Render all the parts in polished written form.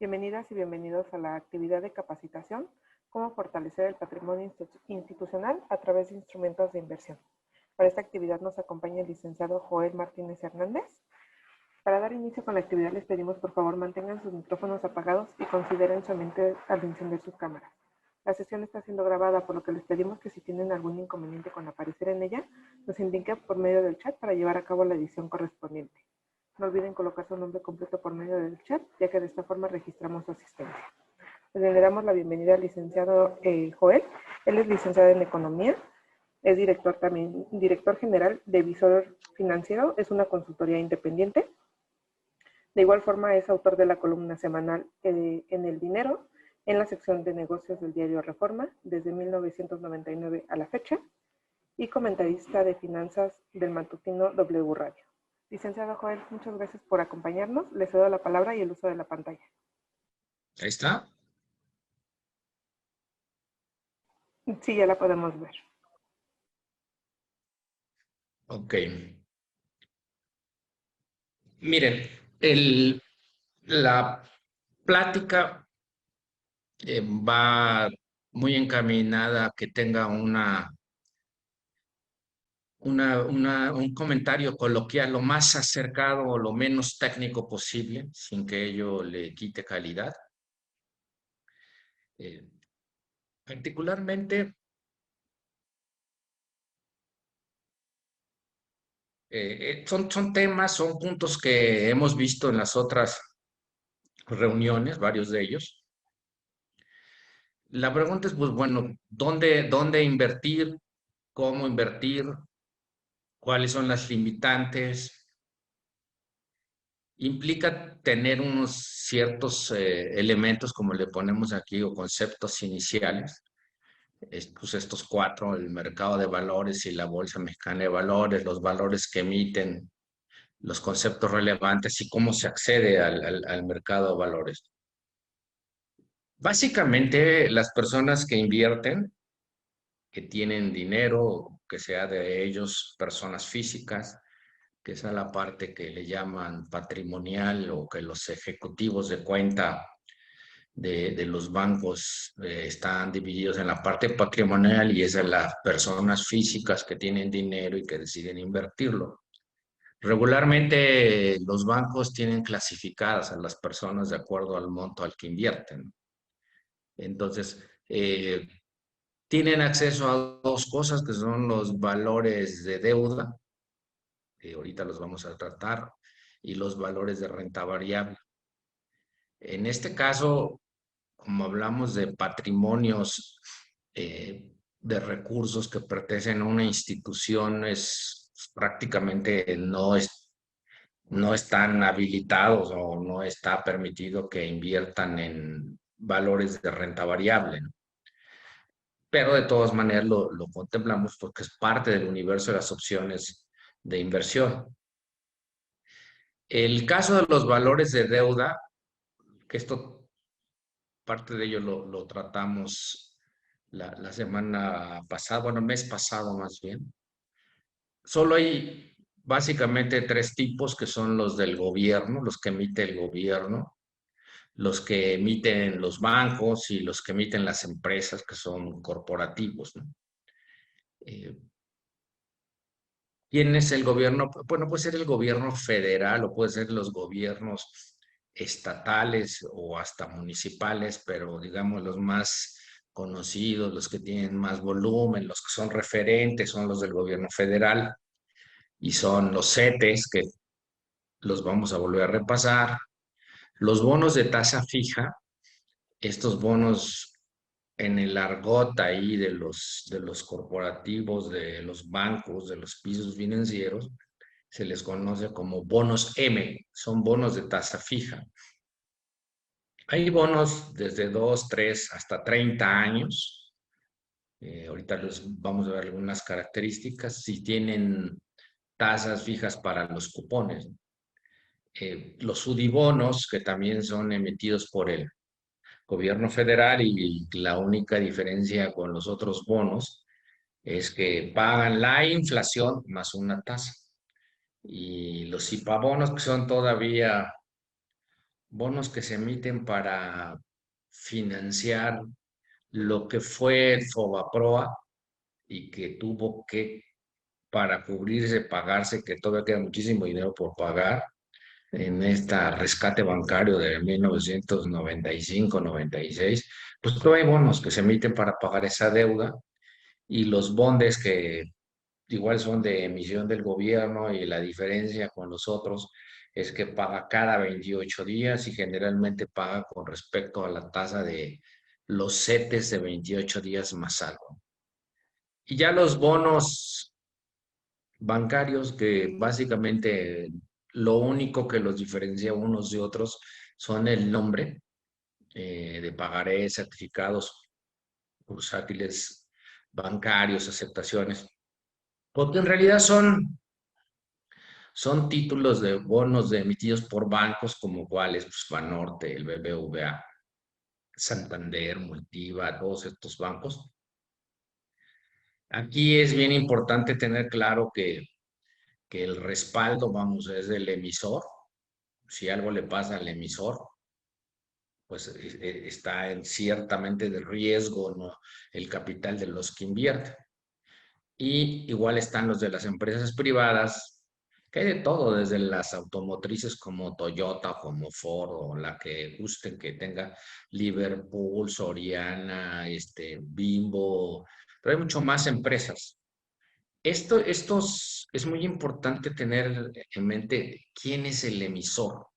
Bienvenidas y bienvenidos a la actividad de capacitación Cómo fortalecer el patrimonio institucional a través de instrumentos de inversión. Para esta actividad nos acompaña el licenciado Joel Martínez Hernández. Para dar inicio con la actividad les pedimos por favor mantengan sus micrófonos apagados y consideren su mente al encender sus cámaras. La sesión está siendo grabada, por lo que les pedimos que si tienen algún inconveniente con aparecer en ella, nos indiquen por medio del chat para llevar a cabo la edición correspondiente. No olviden colocar su nombre completo por medio del chat, ya que de esta forma registramos su asistencia. Le damos la bienvenida al licenciado Joel. Él es licenciado en Economía, es director general de Visor Financiero, es una consultoría independiente. De igual forma es autor de la columna semanal en El Dinero, en la sección de negocios del diario Reforma, desde 1999 a la fecha, y comentarista de finanzas del matutino W Radio. Licenciado Joel, muchas gracias por acompañarnos. Le cedo la palabra y el uso de la pantalla. Ahí está. Sí, ya la podemos ver. Ok. Miren, la plática va muy encaminada a que tenga un comentario coloquial lo más acercado o lo menos técnico posible, sin que ello le quite calidad. Particularmente, son temas, son puntos que hemos visto en las otras reuniones, varios de ellos. La pregunta es, pues bueno, ¿dónde invertir? ¿Cómo invertir? ¿Cuáles son las limitantes? Implica tener unos ciertos elementos, como le ponemos aquí, o conceptos iniciales. Pues estos cuatro: el mercado de valores y la Bolsa Mexicana de Valores, los valores que emiten, los conceptos relevantes y cómo se accede al mercado de valores. Básicamente, las personas que invierten, que tienen dinero, que sea de ellos personas físicas, que esa es la parte que le llaman patrimonial, o que los ejecutivos de cuenta de los bancos están divididos en la parte patrimonial, y es de las personas físicas que tienen dinero y que deciden invertirlo. Regularmente los bancos tienen clasificadas a las personas de acuerdo al monto al que invierten. Entonces, tienen acceso a dos cosas que son los valores de deuda, que ahorita los vamos a tratar, y los valores de renta variable. En este caso, como hablamos de patrimonios de recursos que pertenecen a una institución, prácticamente no están habilitados o no está permitido que inviertan en valores de renta variable, ¿no? Pero de todas maneras lo contemplamos porque es parte del universo de las opciones de inversión. El caso de los valores de deuda, que esto, parte de ello lo tratamos la semana pasada, bueno, el mes pasado más bien. Solo hay básicamente tres tipos, que son los del gobierno, los que emite el gobierno, los que emiten los bancos y los que emiten las empresas, que son corporativos, ¿no? ¿Quién es el gobierno? Bueno, puede ser el gobierno federal o puede ser los gobiernos estatales o hasta municipales, pero digamos los más conocidos, los que tienen más volumen, los que son referentes, son los del gobierno federal, y son los CETES, que los vamos a volver a repasar. Los bonos de tasa fija, estos bonos en el argot ahí de los corporativos, de los bancos, de los pisos financieros, se les conoce como bonos M, son bonos de tasa fija. Hay bonos desde 2, 3 hasta 30 años. Ahorita les vamos a ver algunas características. Si tienen tasas fijas para los cupones. Los sudibonos, que también son emitidos por el gobierno federal, y la única diferencia con los otros bonos es que pagan la inflación más una tasa. Y los IPABonos, que son todavía bonos que se emiten para financiar lo que fue el Fobaproa y que tuvo que, para cubrirse, pagarse, que todavía queda muchísimo dinero por pagar en esta rescate bancario de 1995-96, pues todavía hay bonos que se emiten para pagar esa deuda y los bondes que igual son de emisión del gobierno y la diferencia con los otros es que paga cada 28 días y generalmente paga con respecto a la tasa de los CETES de 28 días más algo. Y ya los bonos bancarios que básicamente lo único que los diferencia unos de otros son el nombre de pagarés, certificados bursátiles bancarios, aceptaciones, porque en realidad son títulos de bonos emitidos por bancos como cuáles, pues Banorte, el BBVA, Santander, Multiva, todos estos bancos. Aquí es bien importante tener claro que el respaldo, vamos, es del emisor. Si algo le pasa al emisor, pues está en ciertamente de riesgo, ¿no? El capital de los que invierten. Y igual están los de las empresas privadas, que hay de todo, desde las automotrices como Toyota, como Ford, o la que gusten que tenga Liverpool, Soriana, Bimbo, pero hay mucho más empresas. Estos es muy importante tener en mente quién es el emisor,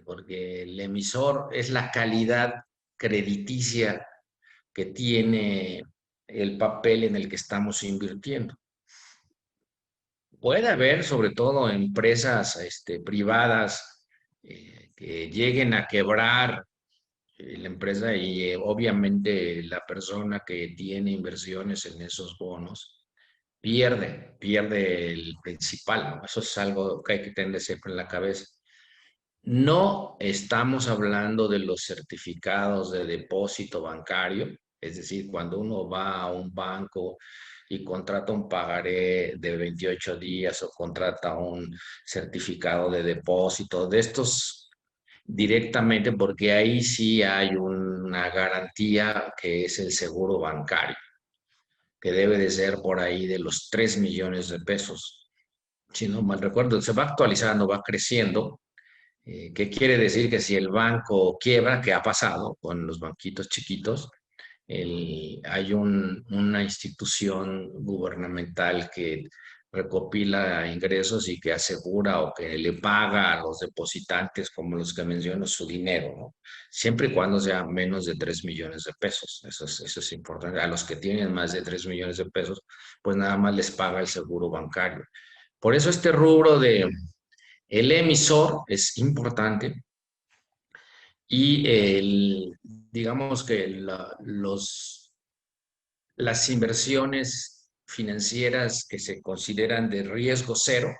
porque el emisor es la calidad crediticia que tiene el papel en el que estamos invirtiendo. Puede haber, sobre todo, empresas privadas que lleguen a quebrar la empresa y obviamente la persona que tiene inversiones en esos bonos pierde el principal, ¿no? Eso es algo que hay que tener siempre en la cabeza. No estamos hablando de los certificados de depósito bancario, es decir, cuando uno va a un banco y contrata un pagaré de 28 días o contrata un certificado de depósito, de estos directamente, porque ahí sí hay una garantía que es el seguro bancario, que debe de ser por ahí de los 3 millones de pesos. Si no mal recuerdo, se va actualizando, va creciendo. ¿Qué quiere decir? Que si el banco quiebra, que ha pasado con los banquitos chiquitos, hay una institución gubernamental que recopila ingresos y que asegura o que le paga a los depositantes, como los que menciono, su dinero, ¿no? Siempre y cuando sea menos de 3 millones de pesos. Eso es importante. A los que tienen más de 3 millones de pesos, pues nada más les paga el seguro bancario. Por eso este rubro de el emisor es importante y digamos que las inversiones financieras que se consideran de riesgo cero,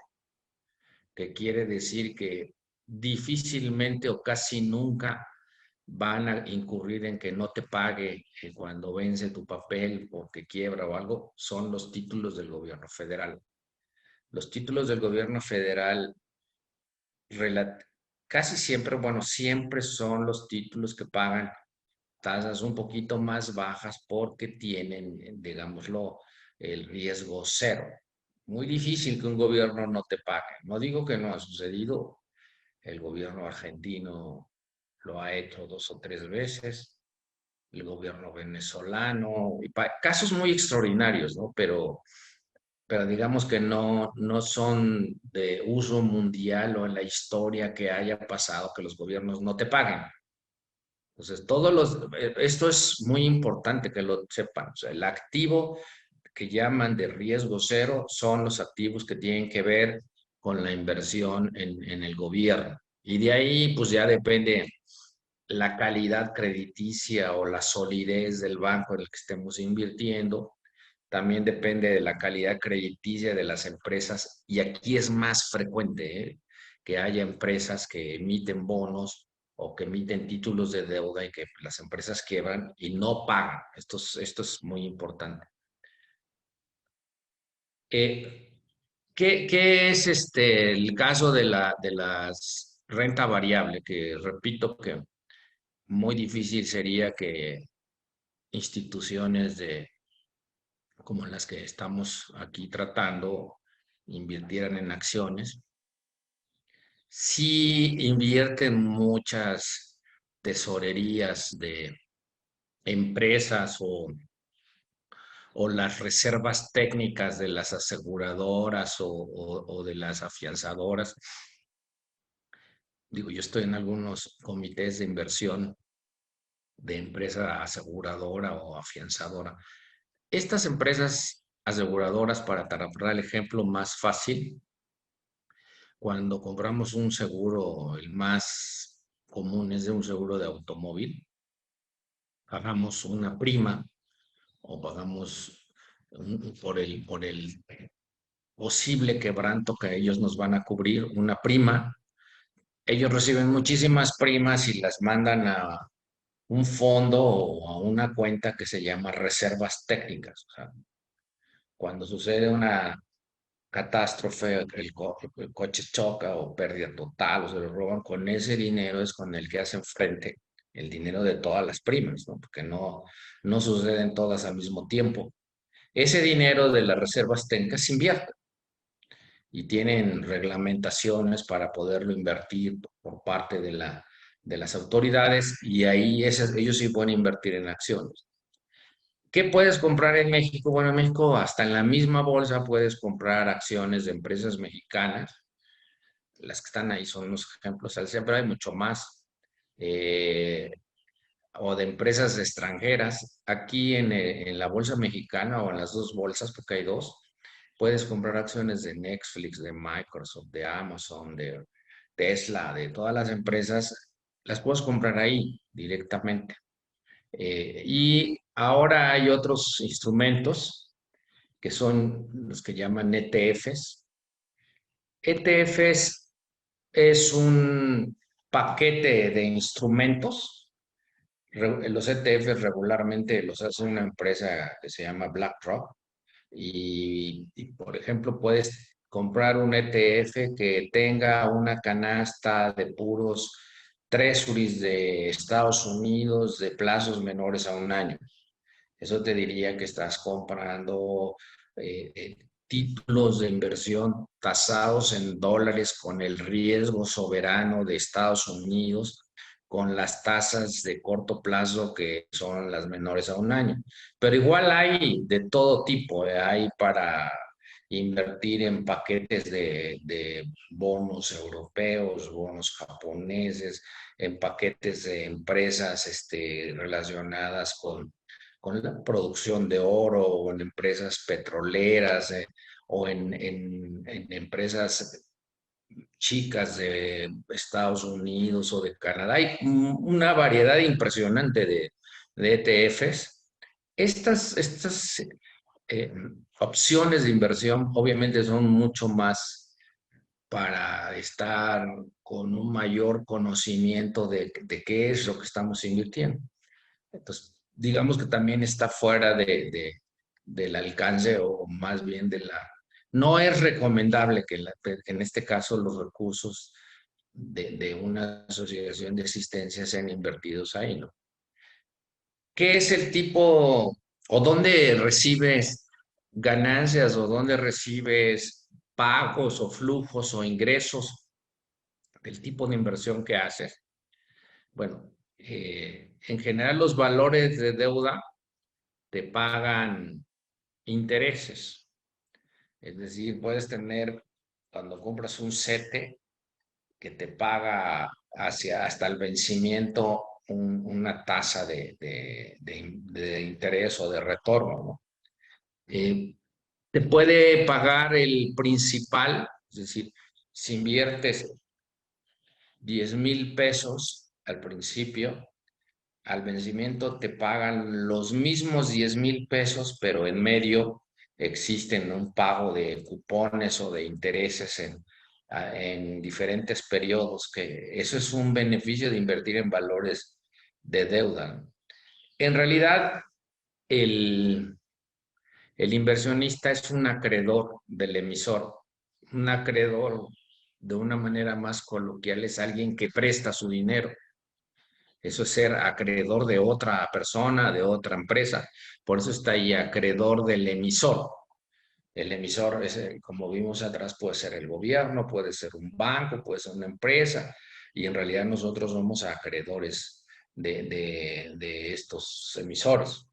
que quiere decir que difícilmente o casi nunca van a incurrir en que no te pague cuando vence tu papel porque quiebra o algo, son los títulos del gobierno federal. Los títulos del gobierno federal relat- casi siempre, bueno, siempre son los títulos que pagan tasas un poquito más bajas porque tienen, digámoslo, el riesgo cero. Muy difícil que un gobierno no te pague. No digo que no ha sucedido. El gobierno argentino lo ha hecho 2 o 3 veces. El gobierno venezolano, y casos muy extraordinarios, ¿no? Pero digamos que no son de uso mundial o en la historia que haya pasado que los gobiernos no te paguen. Entonces, esto es muy importante que lo sepan. O sea, el activo que llaman de riesgo cero son los activos que tienen que ver con la inversión en el gobierno. Y de ahí, pues ya depende la calidad crediticia o la solidez del banco en el que estemos invirtiendo. También depende de la calidad crediticia de las empresas. Y aquí es más frecuente, que haya empresas que emiten bonos o que emiten títulos de deuda y que las empresas quiebran y no pagan. Esto es muy importante. Eh, ¿qué es el caso de las renta variable, que repito que muy difícil sería que instituciones como las que estamos aquí tratando invirtieran en acciones. Sí invierten muchas tesorerías de empresas o las reservas técnicas de las aseguradoras o de las afianzadoras. Digo, yo estoy en algunos comités de inversión de empresa aseguradora o afianzadora. Estas empresas aseguradoras, para dar el ejemplo más fácil, cuando compramos un seguro, el más común es de un seguro de automóvil, pagamos una prima o pagamos por el posible quebranto que ellos nos van a cubrir, una prima. Ellos reciben muchísimas primas y las mandan a un fondo o a una cuenta que se llama reservas técnicas. O sea, cuando sucede una catástrofe, el coche choca o pérdida total o se lo roban, con ese dinero es con el que hacen frente el dinero de todas las primas, ¿no? Porque no suceden todas al mismo tiempo. Ese dinero de las reservas técnicas se invierte y tienen reglamentaciones para poderlo invertir por parte de las autoridades y ahí ellos sí pueden invertir en acciones. ¿Qué puedes comprar en México? Bueno, en México hasta en la misma bolsa puedes comprar acciones de empresas mexicanas. Las que están ahí son unos ejemplos, siempre hay mucho más. Eh, o de empresas extranjeras. Aquí en la bolsa mexicana o en las dos bolsas, porque hay dos, puedes comprar acciones de Netflix, de Microsoft, de Amazon, de Tesla, de todas las empresas, las puedes comprar ahí directamente. Y ahora hay otros instrumentos que son los que llaman ETFs. ETFs es un paquete de instrumentos. Los ETFs regularmente los hace una empresa que se llama BlackRock por ejemplo, puedes comprar un ETF que tenga una canasta de puros treasuries de Estados Unidos de plazos menores a un año. Eso te diría que estás comprando títulos de inversión tasados en dólares con el riesgo soberano de Estados Unidos, con las tasas de corto plazo que son las menores a un año. Pero igual hay de todo tipo, hay para invertir en paquetes de bonos europeos, bonos japoneses, en paquetes de empresas relacionadas con la producción de oro o en empresas petroleras o en empresas chicas de Estados Unidos o de Canadá. Hay una variedad impresionante de ETFs. Estas eh, opciones de inversión obviamente son mucho más para estar con un mayor conocimiento de qué es lo que estamos invirtiendo. Entonces, digamos que también está fuera del alcance o más bien de la... No es recomendable que en este caso los recursos de una asociación de asistencia sean invertidos ahí, ¿no? ¿Qué es el tipo o dónde recibes ganancias o dónde recibes pagos o flujos o ingresos del tipo de inversión que haces? Bueno, en general los valores de deuda te pagan intereses. Es decir, puedes tener, cuando compras un CETE, que te paga hasta el vencimiento una tasa de interés o de retorno, ¿no? Te puede pagar el principal, es decir, si inviertes 10,000 pesos al principio, al vencimiento te pagan los mismos 10,000 pesos, pero en medio existen un pago de cupones o de intereses en diferentes periodos, que eso es un beneficio de invertir en valores de deuda, ¿no? En realidad, el, el inversionista es un acreedor del emisor, un acreedor de una manera más coloquial, es alguien que presta su dinero. Eso es ser acreedor de otra persona, de otra empresa. Por eso está ahí acreedor del emisor. El emisor, es, como vimos atrás, puede ser el gobierno, puede ser un banco, puede ser una empresa, y en realidad nosotros somos acreedores de estos emisores.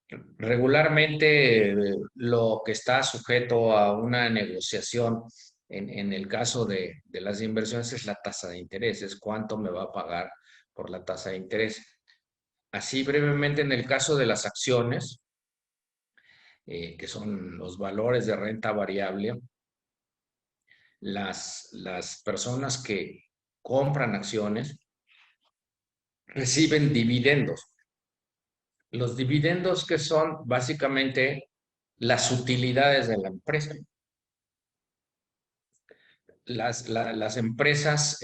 Regularmente, lo que está sujeto a una negociación en el caso de las inversiones es la tasa de interés, es cuánto me va a pagar por la tasa de interés. Así brevemente, en el caso de las acciones, que son los valores de renta variable, las personas que compran acciones reciben dividendos. Los dividendos, que son básicamente las utilidades de la empresa. Las empresas,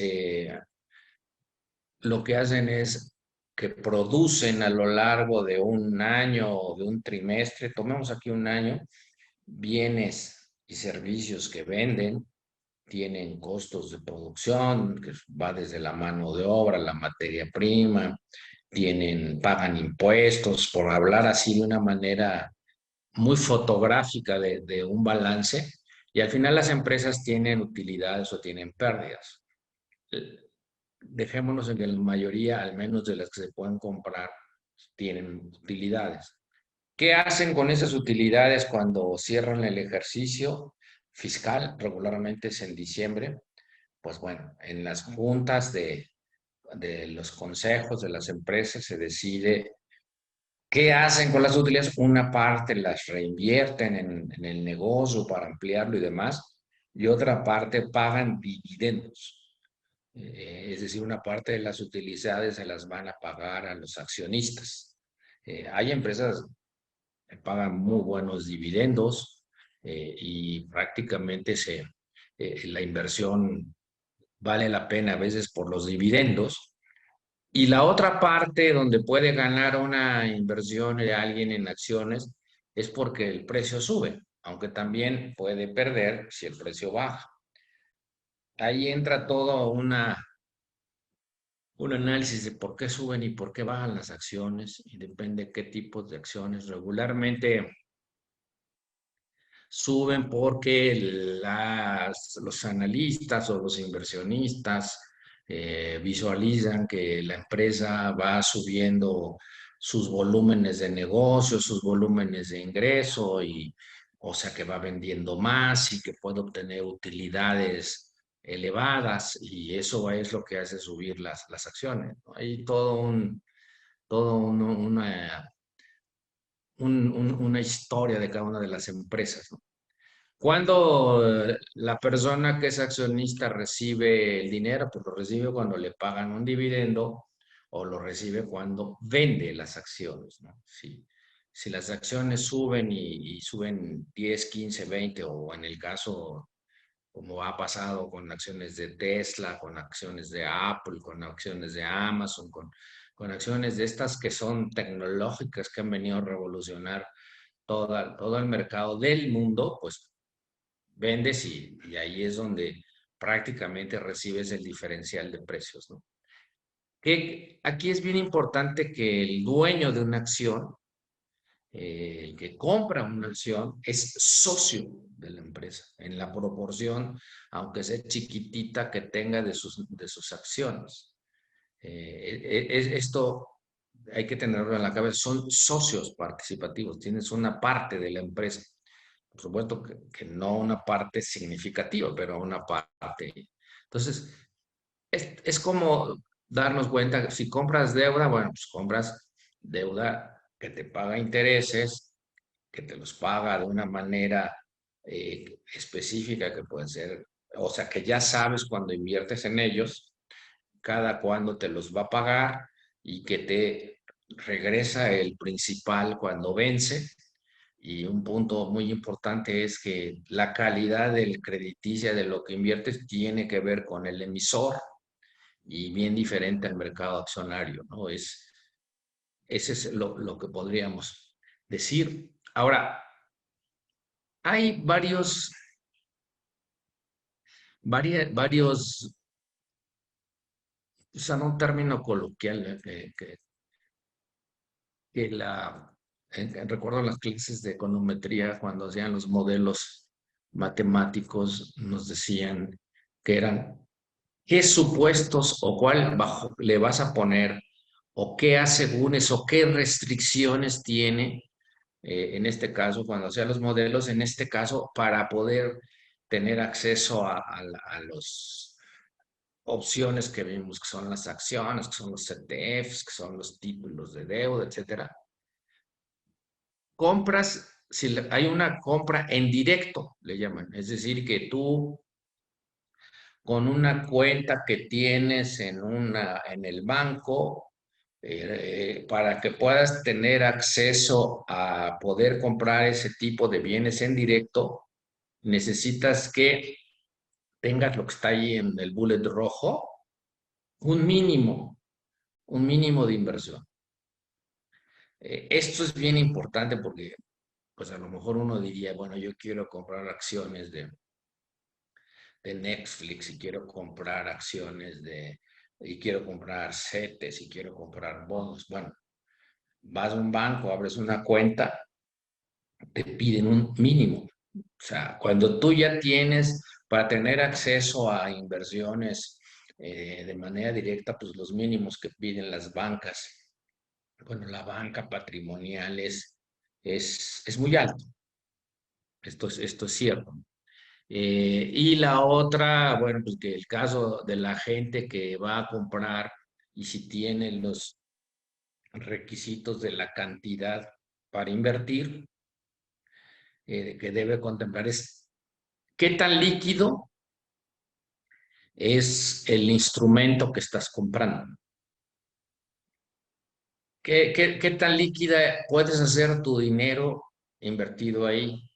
lo que hacen es que producen a lo largo de un año o de un trimestre, tomemos aquí un año, bienes y servicios que venden, tienen costos de producción, que va desde la mano de obra, la materia prima, pagan impuestos, por hablar así de una manera muy fotográfica de un balance, y al final las empresas tienen utilidades o tienen pérdidas. Dejémonos en que la mayoría, al menos de las que se pueden comprar, tienen utilidades. ¿Qué hacen con esas utilidades cuando cierran el ejercicio fiscal? Regularmente es en diciembre. Pues bueno, en las juntas de los consejos de las empresas se decide qué hacen con las utilidades. Una parte las reinvierten en el negocio para ampliarlo y demás, y otra parte pagan dividendos. Es decir, una parte de las utilidades se las van a pagar a los accionistas. Hay empresas que pagan muy buenos dividendos, y prácticamente la inversión vale la pena a veces por los dividendos. Y la otra parte donde puede ganar una inversión de alguien en acciones es porque el precio sube, aunque también puede perder si el precio baja. Ahí entra todo un análisis de por qué suben y por qué bajan las acciones, y depende qué tipos de acciones. Regularmente suben porque los analistas o los inversionistas visualizan que la empresa va subiendo sus volúmenes de negocio, sus volúmenes de ingreso, y o sea que va vendiendo más y que puede obtener utilidades elevadas, y eso es lo que hace subir las acciones, ¿no? Hay una historia de cada una de las empresas, ¿no? Cuando la persona que es accionista recibe el dinero, pues lo recibe cuando le pagan un dividendo, o lo recibe cuando vende las acciones, ¿no? Si las acciones suben y suben 10, 15, 20, o en el caso, como ha pasado con acciones de Tesla, con acciones de Apple, con acciones de Amazon, con acciones de estas que son tecnológicas, que han venido a revolucionar todo el mercado del mundo, pues vendes, y ahí es donde prácticamente recibes el diferencial de precios, ¿no? Que aquí es bien importante que el dueño de una acción, el que compra una acción, es socio de la empresa, en la proporción, aunque sea chiquitita, que tenga de sus acciones. Esto hay que tenerlo en la cabeza, son socios participativos, tienes una parte de la empresa. Por supuesto que no una parte significativa, pero una parte. Entonces, es como darnos cuenta que si compras deuda, bueno, pues compras deuda que te paga intereses, que te los paga de una manera específica, que puede ser, o sea, que ya sabes cuando inviertes en ellos, cada cuándo te los va a pagar, y que te regresa el principal cuando vence. Y un punto muy importante es que la calidad del crediticia de lo que inviertes tiene que ver con el emisor, y bien diferente al mercado accionario, ¿no? Ese es lo que podríamos decir. Ahora, hay varios, usan un término coloquial que recuerdo las clases de econometría cuando hacían los modelos matemáticos, nos decían que eran qué supuestos o cuál bajo le vas a poner o qué asegúnes o qué restricciones tiene, en este caso, cuando hacían los modelos, en este caso, para poder tener acceso a las opciones que vimos, que son las acciones, que son los CTFs, que son los títulos de deuda, etcétera. Compras, si hay una compra en directo, le llaman, es decir, que tú con una cuenta que tienes en el banco, para que puedas tener acceso a poder comprar ese tipo de bienes en directo, necesitas que tengas lo que está ahí en el bullet rojo, un mínimo, un mínimo de inversión. Esto es bien importante porque, pues a lo mejor uno diría, bueno, yo quiero comprar acciones de Netflix y quiero comprar acciones y quiero comprar CETES y quiero comprar bonos. Bueno, vas a un banco, abres una cuenta, te piden un mínimo. O sea, cuando tú ya tienes para tener acceso a inversiones de manera directa, pues los mínimos que piden las bancas, bueno, la banca patrimonial es muy alto. Esto es cierto. Y la otra, bueno, pues que el caso de la gente que va a comprar y si tiene los requisitos de la cantidad para invertir, que debe contemplar es qué tan líquido es el instrumento que estás comprando. ¿Qué tan líquida puedes hacer tu dinero invertido ahí?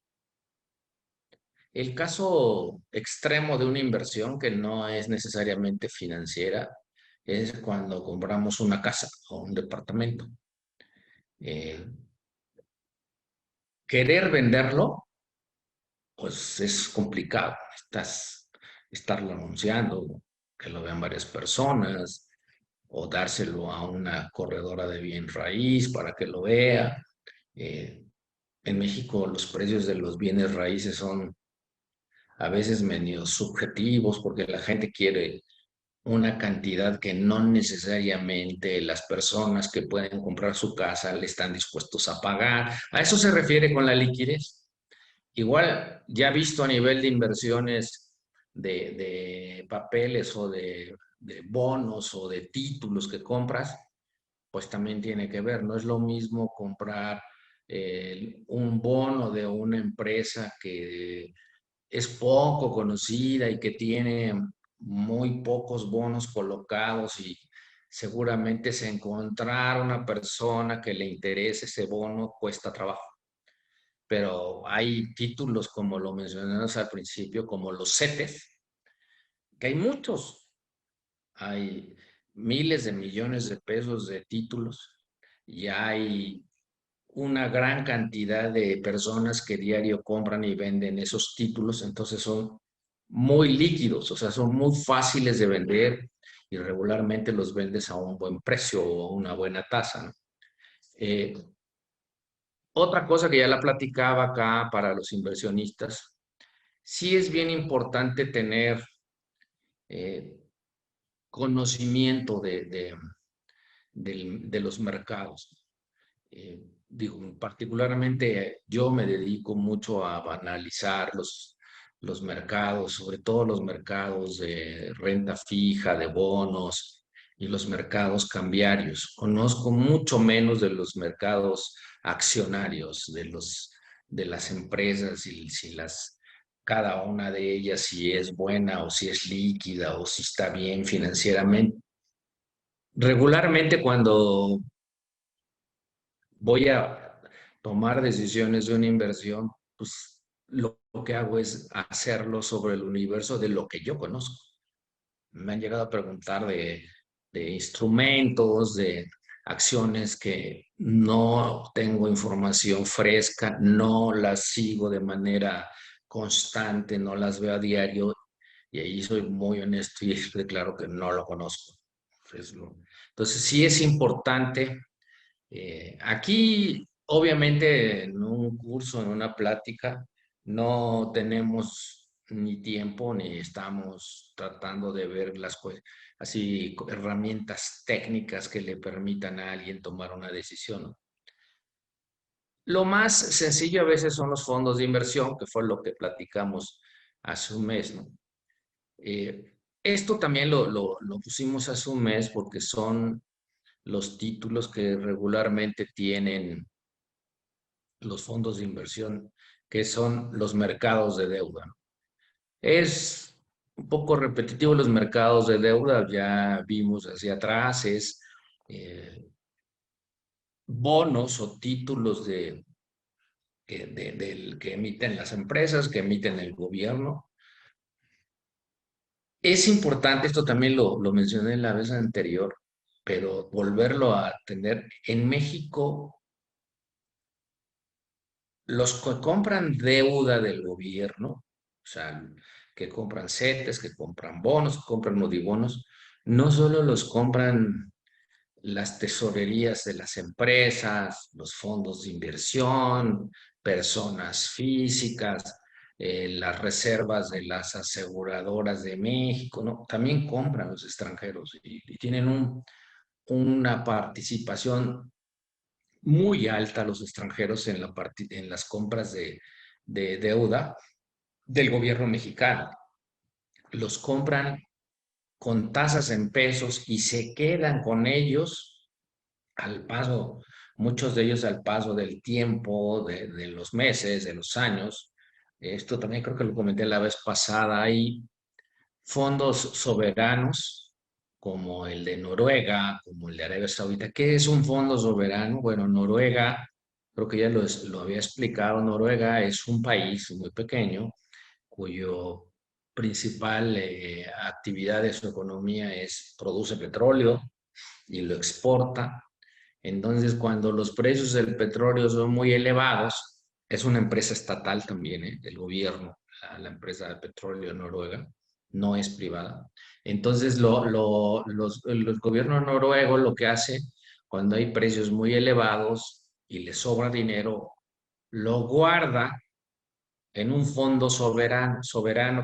El caso extremo de una inversión que no es necesariamente financiera es cuando compramos una casa o un departamento. Eh, Querer venderlo, pues es complicado. Estarlo anunciando, que lo vean varias personas, o dárselo a una corredora de bien raíz para que lo vea. Eh, en México los precios de los bienes raíces son a veces medio subjetivos porque la gente quiere una cantidad que no necesariamente las personas que pueden comprar su casa le están dispuestos a pagar. A eso se refiere con la liquidez. Igual, ya visto a nivel de inversiones de papeles o de bonos o de títulos que compras, pues también tiene que ver. No es lo mismo comprar un bono de una empresa que es poco conocida y que tiene muy pocos bonos colocados y seguramente se encontrar una persona que le interese ese bono cuesta trabajo. Pero hay títulos, como lo mencionamos al principio, como los CETES, que hay muchos. Hay miles de millones de pesos de títulos y hay una gran cantidad de personas que diario compran y venden esos títulos, entonces son muy líquidos, o sea, son muy fáciles de vender y regularmente los vendes a un buen precio o a una buena tasa, ¿no? Eh, Otra cosa que ya la platicaba acá para los inversionistas, sí es bien importante tener eh, conocimiento de los mercados. Digo, particularmente yo me dedico mucho a analizar los mercados, sobre todo los mercados de renta fija, de bonos y los mercados cambiarios. Conozco mucho menos de los mercados accionarios, de las empresas y si cada una de ellas si es buena o si es líquida o si está bien financieramente. Regularmente cuando voy a tomar decisiones de una inversión, pues lo que hago es hacerlo sobre el universo de lo que yo conozco. Me han llegado a preguntar de instrumentos, de acciones que no tengo información fresca, no las sigo de manera constante, no las veo a diario Y ahí soy muy honesto y declaro que no lo conozco. Entonces, sí es importante. Aquí, obviamente, en un curso, en una plática, no tenemos ni tiempo ni estamos tratando de ver las cosas, así herramientas técnicas que le permitan a alguien tomar una decisión, ¿no? Lo más sencillo a veces son los fondos de inversión, que fue lo que platicamos hace un mes, ¿no? Esto también lo pusimos hace un mes porque son los títulos que regularmente tienen los fondos de inversión, que son los mercados de deuda, ¿no? Es un poco repetitivo los mercados de deuda, ya vimos hacia atrás, es eh, bonos o títulos que emiten las empresas, que emiten el gobierno. Es importante, esto también lo mencioné la vez anterior, pero volverlo a tener. En México, los que compran deuda del gobierno, o sea, que compran CETES, que compran bonos, que compran modibonos, no solo los compran las tesorerías de las empresas, los fondos de inversión, personas físicas, las reservas de las aseguradoras de México, ¿no? También compran los extranjeros y tienen una participación muy alta los extranjeros en las compras de deuda del gobierno mexicano. Los compran con tasas en pesos y se quedan con ellos al paso, muchos de ellos al paso del tiempo, de los meses, de los años. Esto también creo que lo comenté la vez pasada. Hay fondos soberanos como el de Noruega, como el de Arabia Saudita. ¿Qué es un fondo soberano? Bueno, Noruega, creo que ya lo había explicado, Noruega es un país muy pequeño cuyo principal actividad de su economía produce petróleo y lo exporta. Entonces, cuando los precios del petróleo son muy elevados, es una empresa estatal también, del gobierno, la empresa de petróleo noruega, no es privada. Entonces, los gobiernos noruegos lo que hace cuando hay precios muy elevados y le sobra dinero, lo guarda en un fondo soberano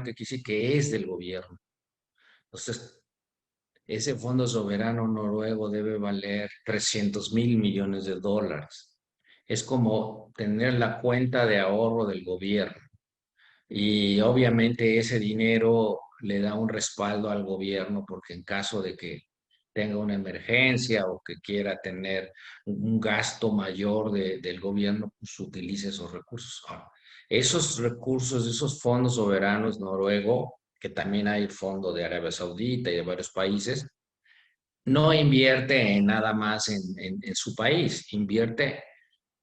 que quiere decir que es del gobierno. Entonces, ese fondo soberano noruego debe valer 300.000 millones de dólares. Es como tener la cuenta de ahorro del gobierno. Y obviamente ese dinero le da un respaldo al gobierno porque en caso de que tenga una emergencia o que quiera tener un gasto mayor del gobierno, pues utilice esos recursos. Ahora, esos recursos, esos fondos soberanos noruego, que también hay el fondo de Arabia Saudita y de varios países, no invierte en nada más en su país, invierte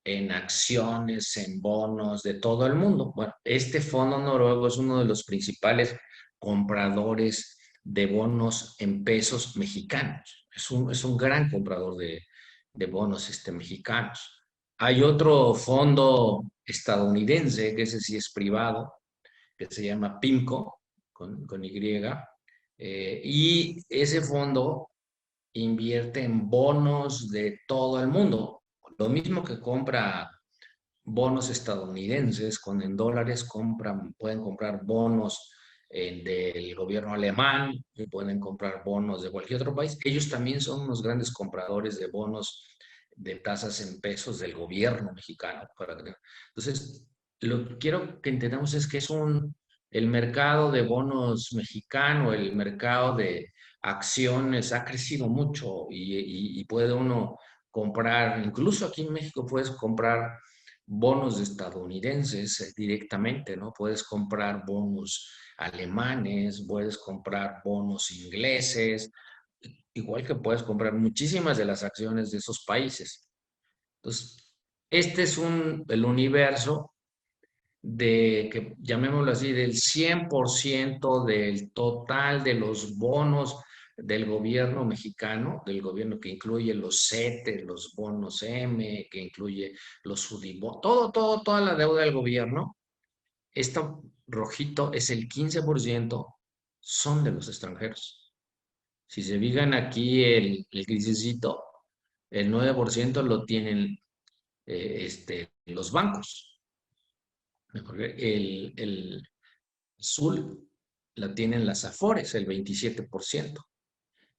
en acciones, en bonos de todo el mundo. Bueno, este fondo noruego es uno de los principales compradores de bonos en pesos mexicanos. Es un gran comprador de bonos mexicanos. Hay otro fondo estadounidense, que ese sí es privado, que se llama PIMCO, con Y, y ese fondo invierte en bonos de todo el mundo. Lo mismo que compra bonos estadounidenses, con en dólares pueden comprar bonos del gobierno alemán, y pueden comprar bonos de cualquier otro país. Ellos también son unos grandes compradores de bonos de tasas en pesos del gobierno mexicano. Entonces, lo que quiero que entendamos es que el mercado de bonos mexicano, el mercado de acciones ha crecido mucho y puede uno comprar, incluso aquí en México puedes comprar bonos estadounidenses directamente, ¿no? Puedes comprar bonos alemanes, puedes comprar bonos ingleses, igual que puedes comprar muchísimas de las acciones de esos países. Entonces, este es el universo que llamémoslo así, del 100% del total de los bonos del gobierno mexicano, del gobierno que incluye los CETES, los bonos M, que incluye los SUDIBONOS, toda la deuda del gobierno. Esto rojito es el 15% son de los extranjeros. Si se fijan aquí el grisecito, el 9% lo tienen los bancos. El azul la tienen las Afores, el 27%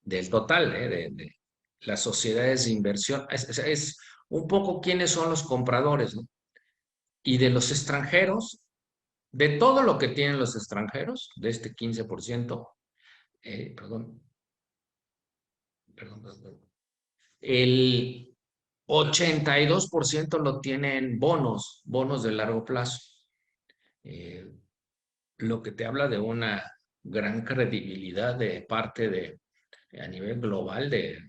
del total de las sociedades de inversión. Es un poco quiénes son los compradores, ¿no? Y de los extranjeros, de todo lo que tienen los extranjeros, de este 15%, perdón, perdón, el 82% lo tienen bonos de largo plazo. Eh, lo que te habla de una gran credibilidad de parte a nivel global de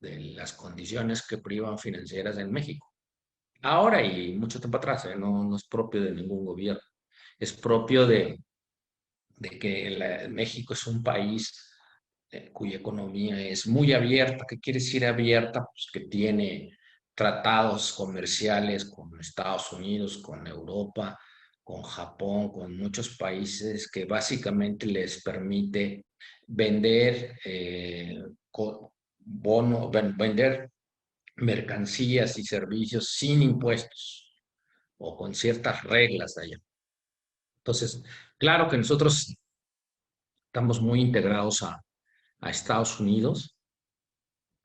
las condiciones que privan financieras en México. Ahora y mucho tiempo atrás, no es propio de ningún gobierno, es propio de que México es un país cuya economía es muy abierta. ¿Qué quiere decir abierta? Pues que tiene tratados comerciales con Estados Unidos, con Europa, con Japón, con muchos países que básicamente les permite vender vender mercancías y servicios sin impuestos o con ciertas reglas de allá. Entonces, claro que nosotros estamos muy integrados a Estados Unidos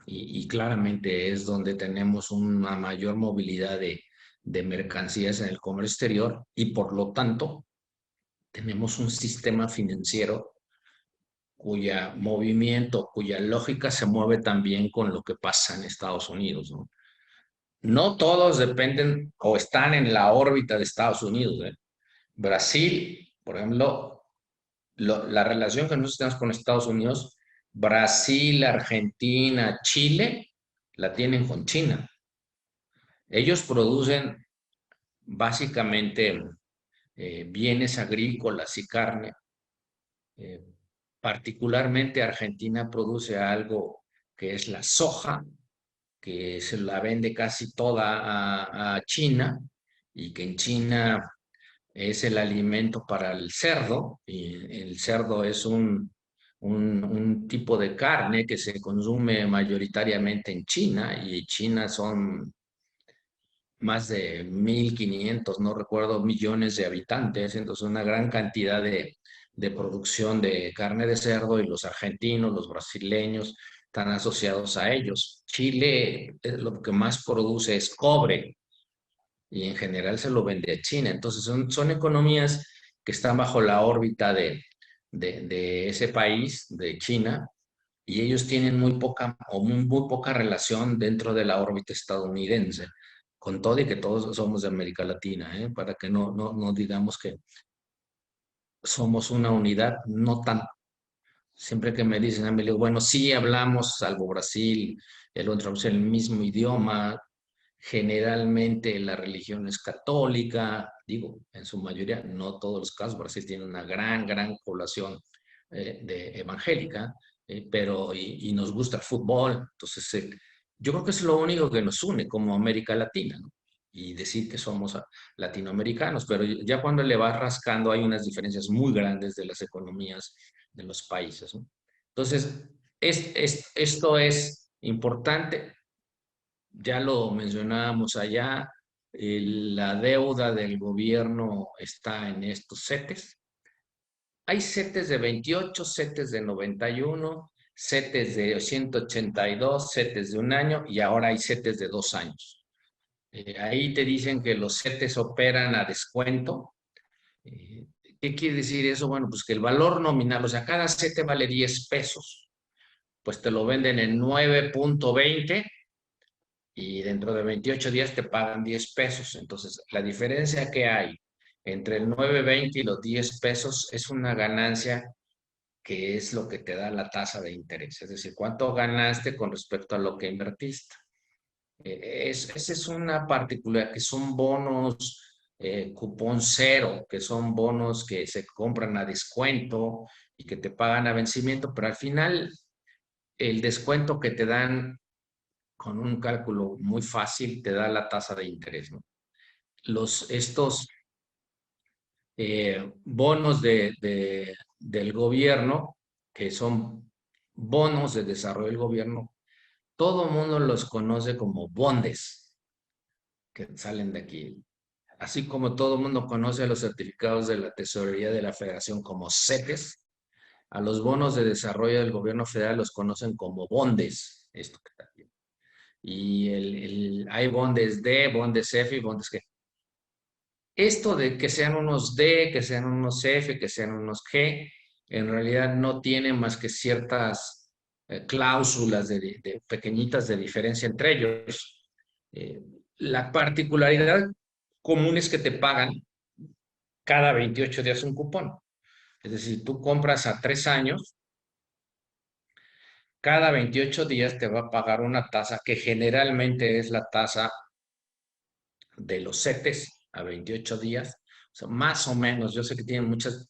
y claramente es donde tenemos una mayor movilidad de mercancías en el comercio exterior y por lo tanto tenemos un sistema financiero cuya movimiento, cuya lógica se mueve también con lo que pasa en Estados Unidos, ¿no? No todos dependen o están en la órbita de Estados Unidos, ¿eh? Brasil, por ejemplo, la relación que nosotros tenemos con Estados Unidos, Brasil, Argentina, Chile, la tienen con China. Ellos producen básicamente bienes agrícolas y carne. Eh, particularmente Argentina produce algo que es la soja, que se la vende casi toda a China y que en China es el alimento para el cerdo, y el cerdo es un tipo de carne que se consume mayoritariamente en China, y China son más de 1.500, no recuerdo, millones de habitantes, entonces una gran cantidad de producción de carne de cerdo, y los argentinos, los brasileños están asociados a ellos. Chile lo que más produce es cobre, y en general se lo vende a China. Entonces son economías que están bajo la órbita de ese país, de China, y ellos tienen muy poca o muy poca relación dentro de la órbita estadounidense, con todo y que todos somos de América Latina, para que no digamos que somos una unidad, no tan. Siempre que me dicen a mí, le digo, bueno, sí hablamos, salvo Brasil, el otro es el mismo idioma. Generalmente la religión es católica, digo, en su mayoría, no todos los casos. Brasil tiene una gran población de evangélica, pero y nos gusta el fútbol. Entonces, yo creo que es lo único que nos une como América Latina, ¿no? Y decir que somos latinoamericanos, pero ya cuando le vas rascando hay unas diferencias muy grandes de las economías de los países, ¿no? Entonces, esto es importante. Ya lo mencionábamos allá, la deuda del gobierno está en estos CETES. Hay CETES de 28, CETES de 91, CETES de 182, CETES de un año, y ahora hay CETES de 2 años. Ahí te dicen que los CETES operan a descuento. Eh, ¿Qué quiere decir eso? Bueno, pues que el valor nominal, o sea, cada CETE vale 10 pesos, pues te lo venden en 9.20 y dentro de 28 días te pagan 10 pesos. Entonces, la diferencia que hay entre el 9.20 y los 10 pesos es una ganancia que es lo que te da la tasa de interés. Es decir, cuánto ganaste con respecto a lo que invertiste. Esa es una particularidad, que son bonos cupón cero, que son bonos que se compran a descuento y que te pagan a vencimiento, pero al final el descuento que te dan con un cálculo muy fácil te da la tasa de interés, ¿no? bonos del gobierno, que son bonos de desarrollo del gobierno. Todo el mundo los conoce como bondes, que salen de aquí. Así como todo el mundo conoce a los certificados de la Tesorería de la Federación como CETES, a los bonos de desarrollo del gobierno federal los conocen como bondes. Esto que está aquí. Y hay bondes D, bondes F y bondes G. Esto de que sean unos D, que sean unos F, que sean unos G, en realidad no tiene más que ciertas cláusulas pequeñitas de diferencia entre ellos. Eh, la particularidad común es que te pagan cada 28 días un cupón. Es decir, tú compras a 3 años, cada 28 días te va a pagar una tasa que generalmente es la tasa de los CETES a 28 días, o sea, más o menos, yo sé que tienen muchas,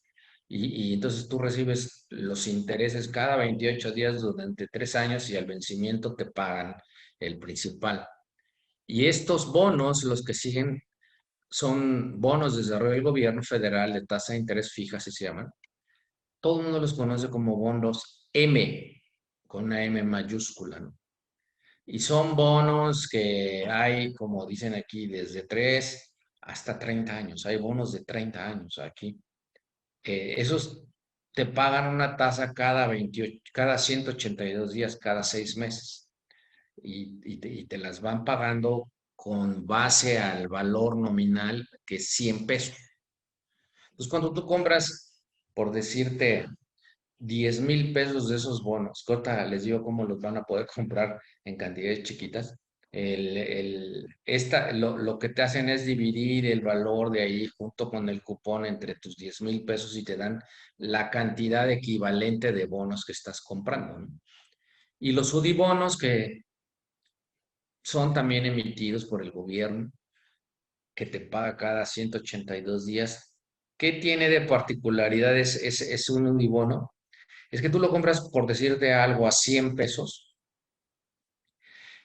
y entonces tú recibes los intereses cada 28 días durante 3 años y al vencimiento te pagan el principal. Y estos bonos, los que siguen, son bonos de desarrollo del gobierno federal de tasa de interés fija, así se llaman. Todo el mundo los conoce como bonos M, con una M mayúscula, ¿no? Y son bonos que hay, como dicen aquí, desde 3 hasta 30 años. Hay bonos de 30 años aquí. Esos te pagan una tasa cada 28, cada 182 días, cada 6 meses. Y te las van pagando con base al valor nominal, que es 100 pesos. Entonces, cuando tú compras, por decirte, 10,000 pesos de esos bonos, que ahorita les digo cómo los van a poder comprar en cantidades chiquitas. Lo que te hacen es dividir el valor de ahí junto con el cupón entre tus 10,000 pesos y te dan la cantidad equivalente de bonos que estás comprando, ¿no? Y los UDI-bonos, que son también emitidos por el gobierno, que te paga cada 182 días. ¿Qué tiene de particularidad es un UDI-bono? Es que tú lo compras, por decirte algo, a 100 pesos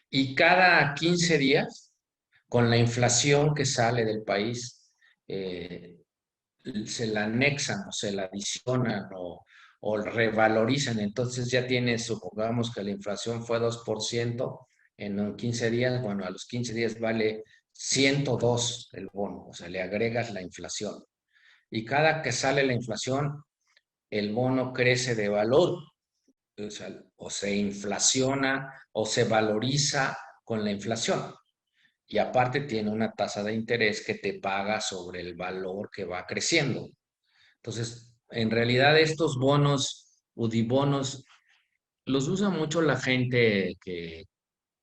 y cada 15 días, con la inflación que sale del país, eh, se la anexan o se la adicionan o revalorizan. Entonces ya tienes, supongamos que la inflación fue 2% en 15 días, bueno, a los 15 días vale 102 el bono, o sea, le agregas la inflación. Y cada que sale la inflación, el bono crece de valor, o sea, o se inflaciona o se valoriza con la inflación. Y aparte tiene una tasa de interés que te paga sobre el valor que va creciendo. Entonces, en realidad estos bonos, UDI-bonos, los usa mucho la gente que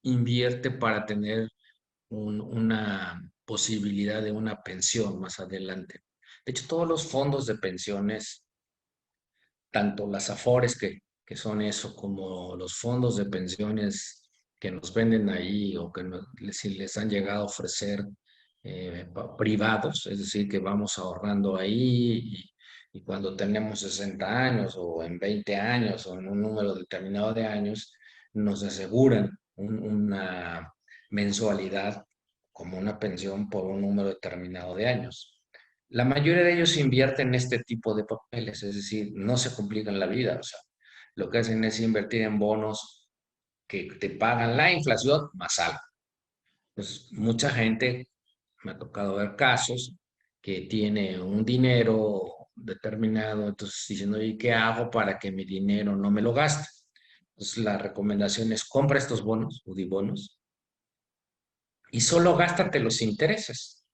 invierte para tener una posibilidad de una pensión más adelante. De hecho, todos los fondos de pensiones, tanto las Afores, que son eso, como los fondos de pensiones que nos venden ahí o que si les han llegado a ofrecer privados, es decir, que vamos ahorrando ahí y cuando tenemos 60 años o en 20 años o en un número determinado de años, nos aseguran una mensualidad como una pensión por un número determinado de años. La mayoría de ellos invierten en este tipo de papeles, es decir, no se complican la vida, o sea, lo que hacen es invertir en bonos que te pagan la inflación más algo. Pues mucha gente, me ha tocado ver casos que tiene un dinero determinado, entonces diciendo, ¿y qué hago para que mi dinero no me lo gaste? Entonces la recomendación es compra estos bonos, UDI bonos, y solo gástate los intereses,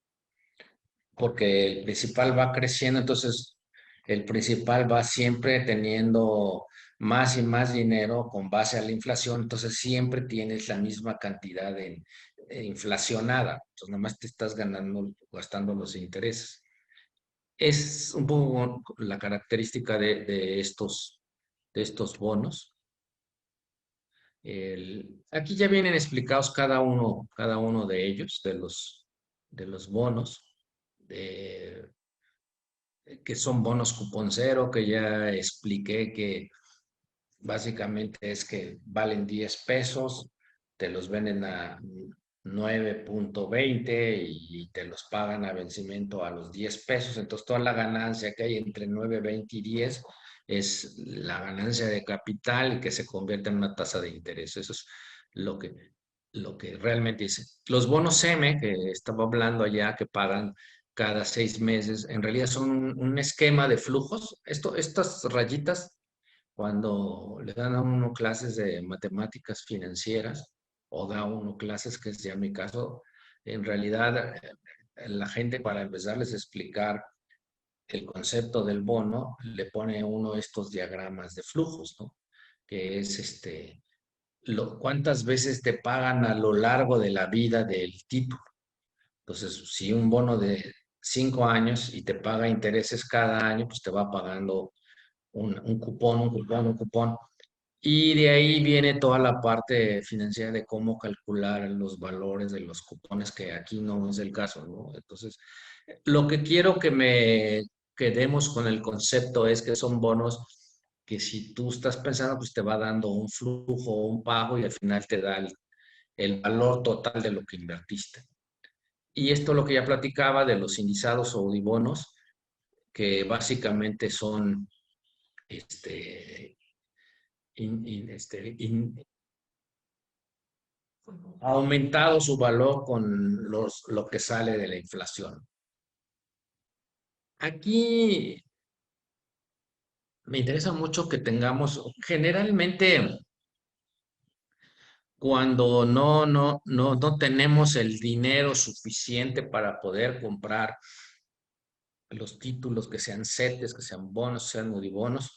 porque el principal va creciendo, entonces el principal va siempre teniendo más y más dinero con base a la inflación, entonces siempre tienes la misma cantidad inflacionada, entonces nada más te estás gastando los intereses. Es un poco la característica de estos bonos. Aquí ya vienen explicados cada uno de ellos, de los bonos. De, que son bonos cupón cero, que ya expliqué que básicamente es que valen 10 pesos, te los venden a 9.20 y te los pagan a vencimiento a los 10 pesos. Entonces, toda la ganancia que hay entre 9.20 y 10 es la ganancia de capital y que se convierte en una tasa de interés. Eso es lo que, lo que realmente dice. Los bonos M, que estaba hablando allá, que pagan cada 6 meses, en realidad son un esquema de flujos. Estas rayitas, cuando le dan a uno clases de matemáticas financieras, o da uno clases, que es ya mi caso, en realidad la gente, para empezarles a explicar el concepto del bono, le pone uno estos diagramas de flujos, ¿no? Que es cuántas veces te pagan a lo largo de la vida del título. Entonces, si un bono de 5 años y te paga intereses cada año, pues te va pagando un cupón, un cupón, un cupón. Y de ahí viene toda la parte financiera de cómo calcular los valores de los cupones, que aquí no es el caso, ¿no? Entonces, lo que quiero que me quedemos con el concepto es que son bonos que, si tú estás pensando, pues te va dando un flujo o un pago y al final te da el valor total de lo que invertiste. Y esto es lo que ya platicaba de los indizados o dibonos, que básicamente son este, ha aumentado su valor con lo que sale de la inflación. Aquí me interesa mucho que tengamos, generalmente, cuando no tenemos el dinero suficiente para poder comprar los títulos, que sean CETES, que sean bonos, sean mudibonos,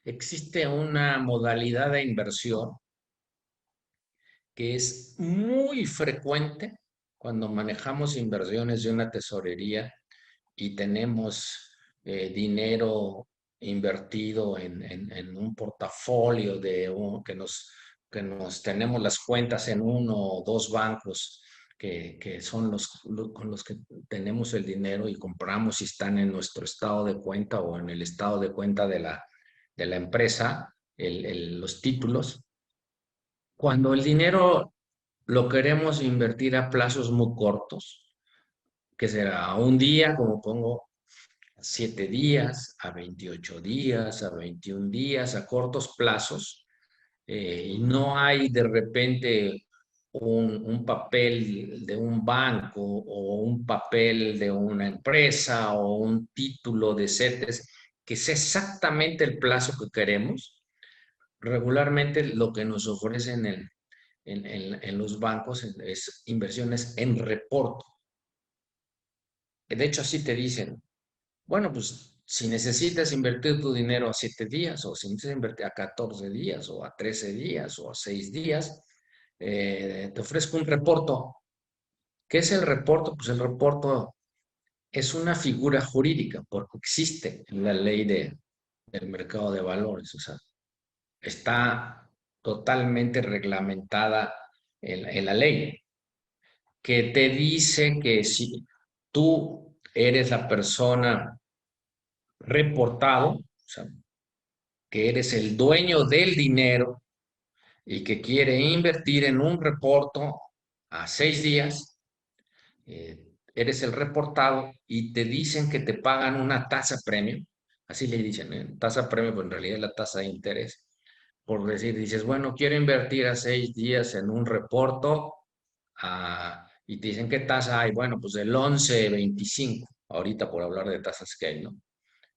existe una modalidad de inversión que es muy frecuente cuando manejamos inversiones de una tesorería y tenemos dinero invertido en un portafolio que nos tenemos las cuentas en uno o dos bancos que son con los que tenemos el dinero y compramos, si están en nuestro estado de cuenta o en el estado de cuenta de la empresa, los títulos. Cuando el dinero lo queremos invertir a plazos muy cortos, que será un día, como pongo, 7 días, a 28 días, a 21 días, a cortos plazos, y no hay de repente un papel de un banco o un papel de una empresa o un título de CETES que sea exactamente el plazo que queremos. Regularmente lo que nos ofrecen en los bancos es inversiones en reporto. De hecho, así te dicen, bueno, pues si necesitas invertir tu dinero a 7 días, o si necesitas invertir a 14 días, o a 13 días, o a 6 días, te ofrezco un reporto. ¿Qué es el reporto? Pues el reporto es una figura jurídica, porque existe en la ley del mercado de valores. O sea, está totalmente reglamentada en la ley, que te dice que si tú eres la persona reportado, o sea, que eres el dueño del dinero y que quiere invertir en un reporto a 6 días, eres el reportado y te dicen que te pagan una tasa premio, así le dicen, tasa premio, pero en realidad es la tasa de interés. Por decir, dices, bueno, quiero invertir a 6 días en un reporto, y te dicen, ¿qué tasa hay? Bueno, pues el 11.25, ahorita por hablar de tasas que hay, ¿no?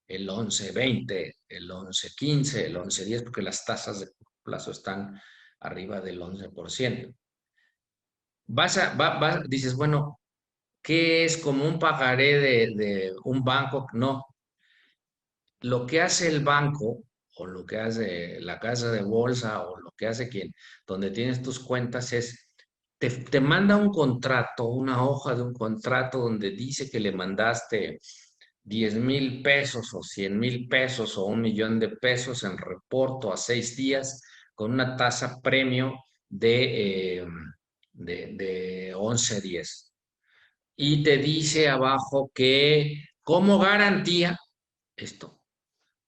El 11.20, el 11.15, el 11.10, porque las tasas de plazo están arriba del 11%. Dices, bueno, ¿qué es como un pagaré de un banco? No. Lo que hace el banco, o lo que hace la casa de bolsa, o lo que hace donde tienes tus cuentas, es te manda un contrato, una hoja de un contrato donde dice que le mandaste 10,000 pesos o 100,000 pesos o 1,000,000 de pesos en reporto a 6 días con una tasa premio de 11.10. Y te dice abajo que como garantía esto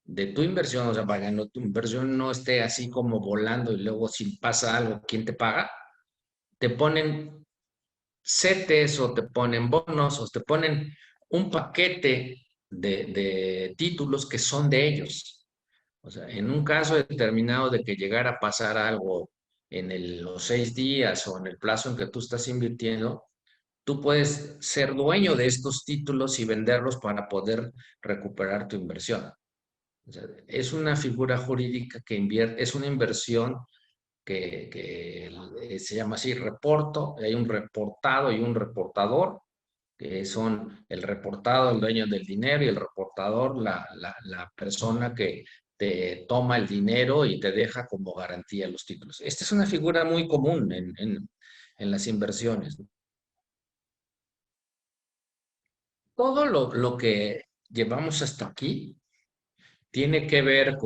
de tu inversión, o sea, para que tu inversión no esté así como volando y luego si pasa algo, ¿quién te paga? te ponen CETES o te ponen bonos o te ponen un paquete de títulos que son de ellos. O sea, en un caso determinado de que llegara a pasar algo en los 6 días o en el plazo en que tú estás invirtiendo, tú puedes ser dueño de estos títulos y venderlos para poder recuperar tu inversión. O sea, es una figura jurídica que invierte, es una inversión que se llama así reporto, hay un reportado y un reportador, que son el reportado, el dueño del dinero, y el reportador, la persona que te toma el dinero y te deja como garantía los títulos. Esta es una figura muy común en las inversiones. Todo lo que llevamos hasta aquí tiene que ver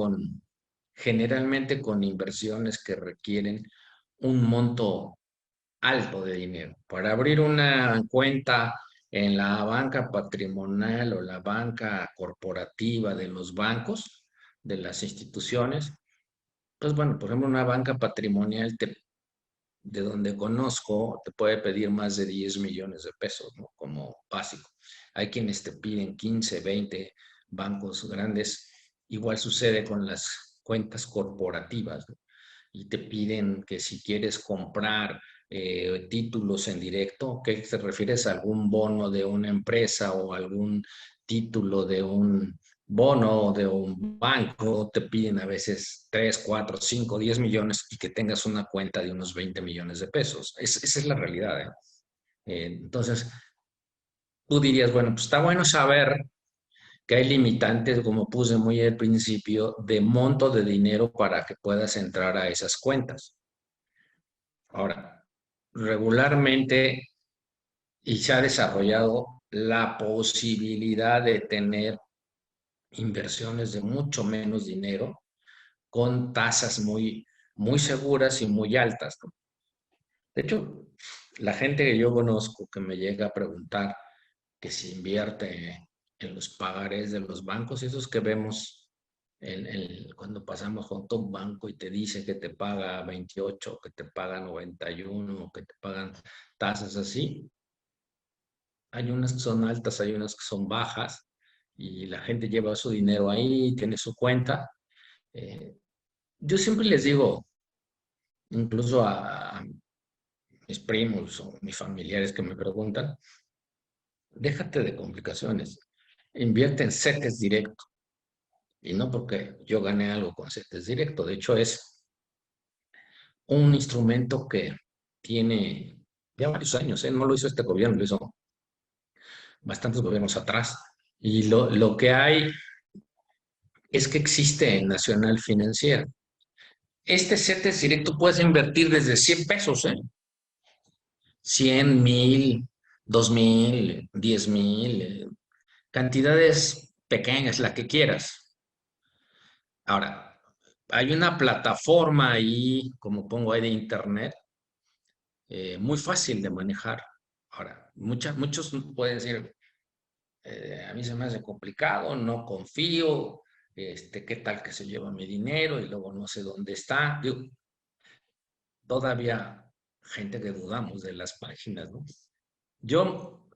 generalmente con inversiones que requieren un monto alto de dinero. Para abrir una cuenta en la banca patrimonial o la banca corporativa de los bancos, de las instituciones, pues bueno, por ejemplo, una banca patrimonial de donde conozco te puede pedir más de 10 millones de pesos, ¿no? Como básico. Hay quienes te piden 15, 20 bancos grandes. Igual sucede con las cuentas corporativas, ¿no? Y te piden que si quieres comprar títulos en directo, ¿qué te refieres? ¿A algún bono de una empresa o algún título de un bono de un banco? Te piden a veces 3, 4, 5, 10 millones y que tengas una cuenta de unos 20 millones de pesos. Esa es la realidad, ¿eh? Entonces, tú dirías, bueno, pues está bueno saber que hay limitantes, como puse muy al principio, de monto de dinero para que puedas entrar a esas cuentas. Ahora, regularmente y se ha desarrollado la posibilidad de tener inversiones de mucho menos dinero con tasas muy seguras y muy altas, ¿no? De hecho, la gente que yo conozco que me llega a preguntar que si invierte en los pagarés de los bancos, esos que vemos cuando pasamos junto a un banco y te dice que te paga 28, que te paga 91, que te pagan tasas así. Hay unas que son altas, hay unas que son bajas y la gente lleva su dinero ahí, tiene su cuenta. Eh, yo siempre les digo, incluso a mis primos o mis familiares que me preguntan, déjate de complicaciones, invierte en CETES directo. Y no porque yo gane algo con CETES directo, de hecho es un instrumento que tiene ya varios años, ¿eh? No lo hizo este gobierno, lo hizo bastantes gobiernos atrás. Y lo que hay es que existe en Nacional Financiera. Este CETES directo puedes invertir desde 100 pesos, ¿eh? 100, 1000, 2000, 10,000, cantidades pequeñas, la que quieras. Ahora, hay una plataforma ahí, como pongo ahí de internet, muy fácil de manejar. Ahora, muchos pueden decir, a mí se me hace complicado, no confío, qué tal que se lleva mi dinero y luego no sé dónde está. Digo, todavía gente que dudamos de las páginas, ¿no? Yo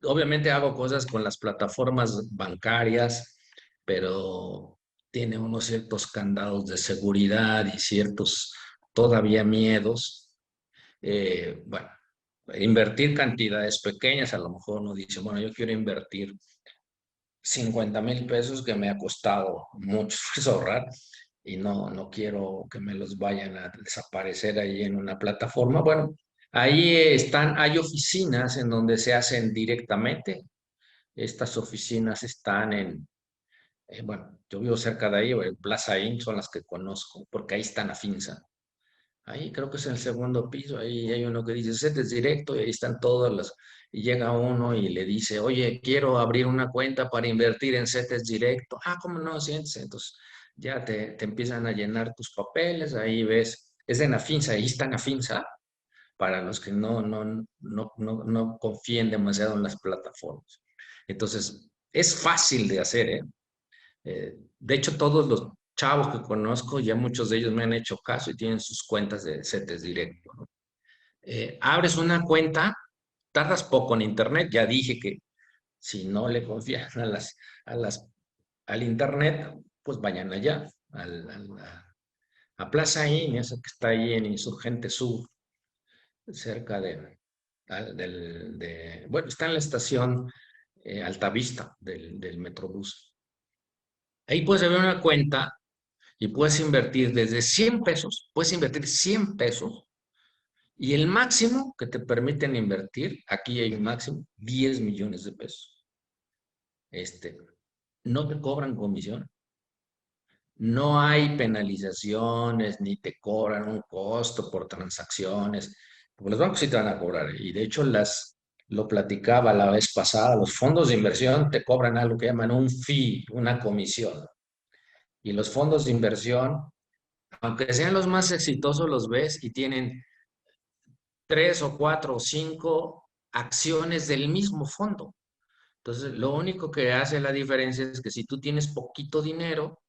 obviamente hago cosas con las plataformas bancarias, pero tiene unos ciertos candados de seguridad y ciertos todavía miedos. Bueno, invertir cantidades pequeñas, a lo mejor uno dice, bueno, yo quiero invertir 50,000 pesos que me ha costado mucho esfuerzo ahorrar y no quiero que me los vayan a desaparecer ahí en una plataforma. Bueno, ahí hay oficinas en donde se hacen directamente. Estas oficinas están bueno, yo vivo cerca de ahí, en Plaza Inn son las que conozco, porque ahí están Afinsa. Ahí creo que es en el segundo piso, ahí hay uno que dice, CETES directo, y ahí están todos los, y llega uno y le dice, oye, quiero abrir una cuenta para invertir en CETES directo. Ah, ¿cómo no? Siéntese. Entonces ya te empiezan a llenar tus papeles, ahí ves, es de Nafinsa, ahí está Nafinsa, para los que no confíen demasiado en las plataformas. Entonces, es fácil de hacer, ¿eh? De hecho, todos los chavos que conozco, ya muchos de ellos me han hecho caso y tienen sus cuentas de CETES directo, ¿no? Abres una cuenta, tardas poco en internet, ya dije que si no le confían a las, al internet, pues vayan allá, a Plaza INE, esa que está ahí en Insurgente Sur, cerca bueno, está en la estación Altavista del Metrobús. Ahí puedes abrir una cuenta y puedes invertir desde 100 pesos, puedes invertir 100 pesos y el máximo que te permiten invertir, aquí hay un máximo, 10 millones de pesos. No te cobran comisión, no hay penalizaciones, ni te cobran un costo por transacciones, porque los bancos sí te van a cobrar. Y de hecho, lo platicaba la vez pasada, los fondos de inversión te cobran algo que llaman un fee, una comisión. Y los fondos de inversión, aunque sean los más exitosos, los ves y tienen 3 o 4 o 5 acciones del mismo fondo. Entonces, lo único que hace la diferencia es que si tú tienes poquito dinero,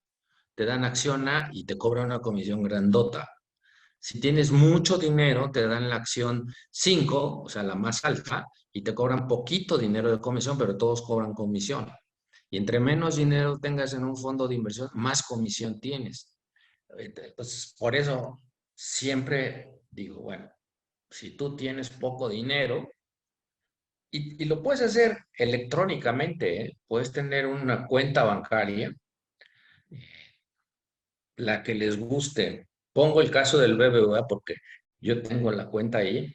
te dan acción A y te cobran una comisión grandota. Si tienes mucho dinero, te dan la acción 5, o sea, la más alta, y te cobran poquito dinero de comisión, pero todos cobran comisión. Y entre menos dinero tengas en un fondo de inversión, más comisión tienes. Entonces, por eso siempre digo, bueno, si tú tienes poco dinero, y lo puedes hacer electrónicamente, ¿eh? Puedes tener una cuenta bancaria, la que les guste. Pongo el caso del BBVA porque yo tengo la cuenta ahí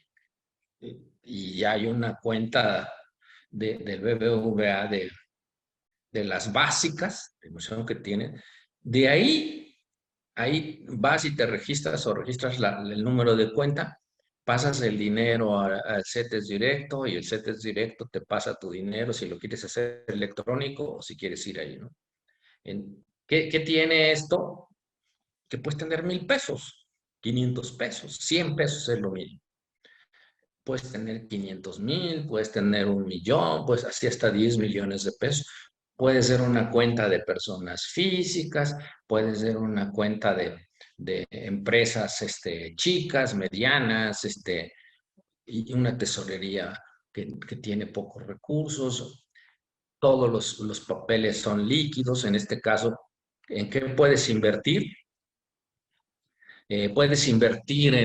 y ya hay una cuenta del BBVA de las básicas, de inversión que tienen. De ahí vas y te registras o registras el número de cuenta, pasas el dinero al CETES directo y el CETES directo te pasa tu dinero si lo quieres hacer electrónico o si quieres ir ahí, ¿no? ¿Qué tiene esto? Que puedes tener 1,000 pesos, 500 pesos, 100 pesos es lo mismo. Puedes tener 500,000, puedes tener 1,000,000, pues así hasta 10 millones de pesos. Puede ser una cuenta de personas físicas, puede ser una cuenta de empresas chicas, medianas, y una tesorería que tiene pocos recursos. Todos los papeles son líquidos. En este caso, ¿en qué puedes invertir? Puedes invertir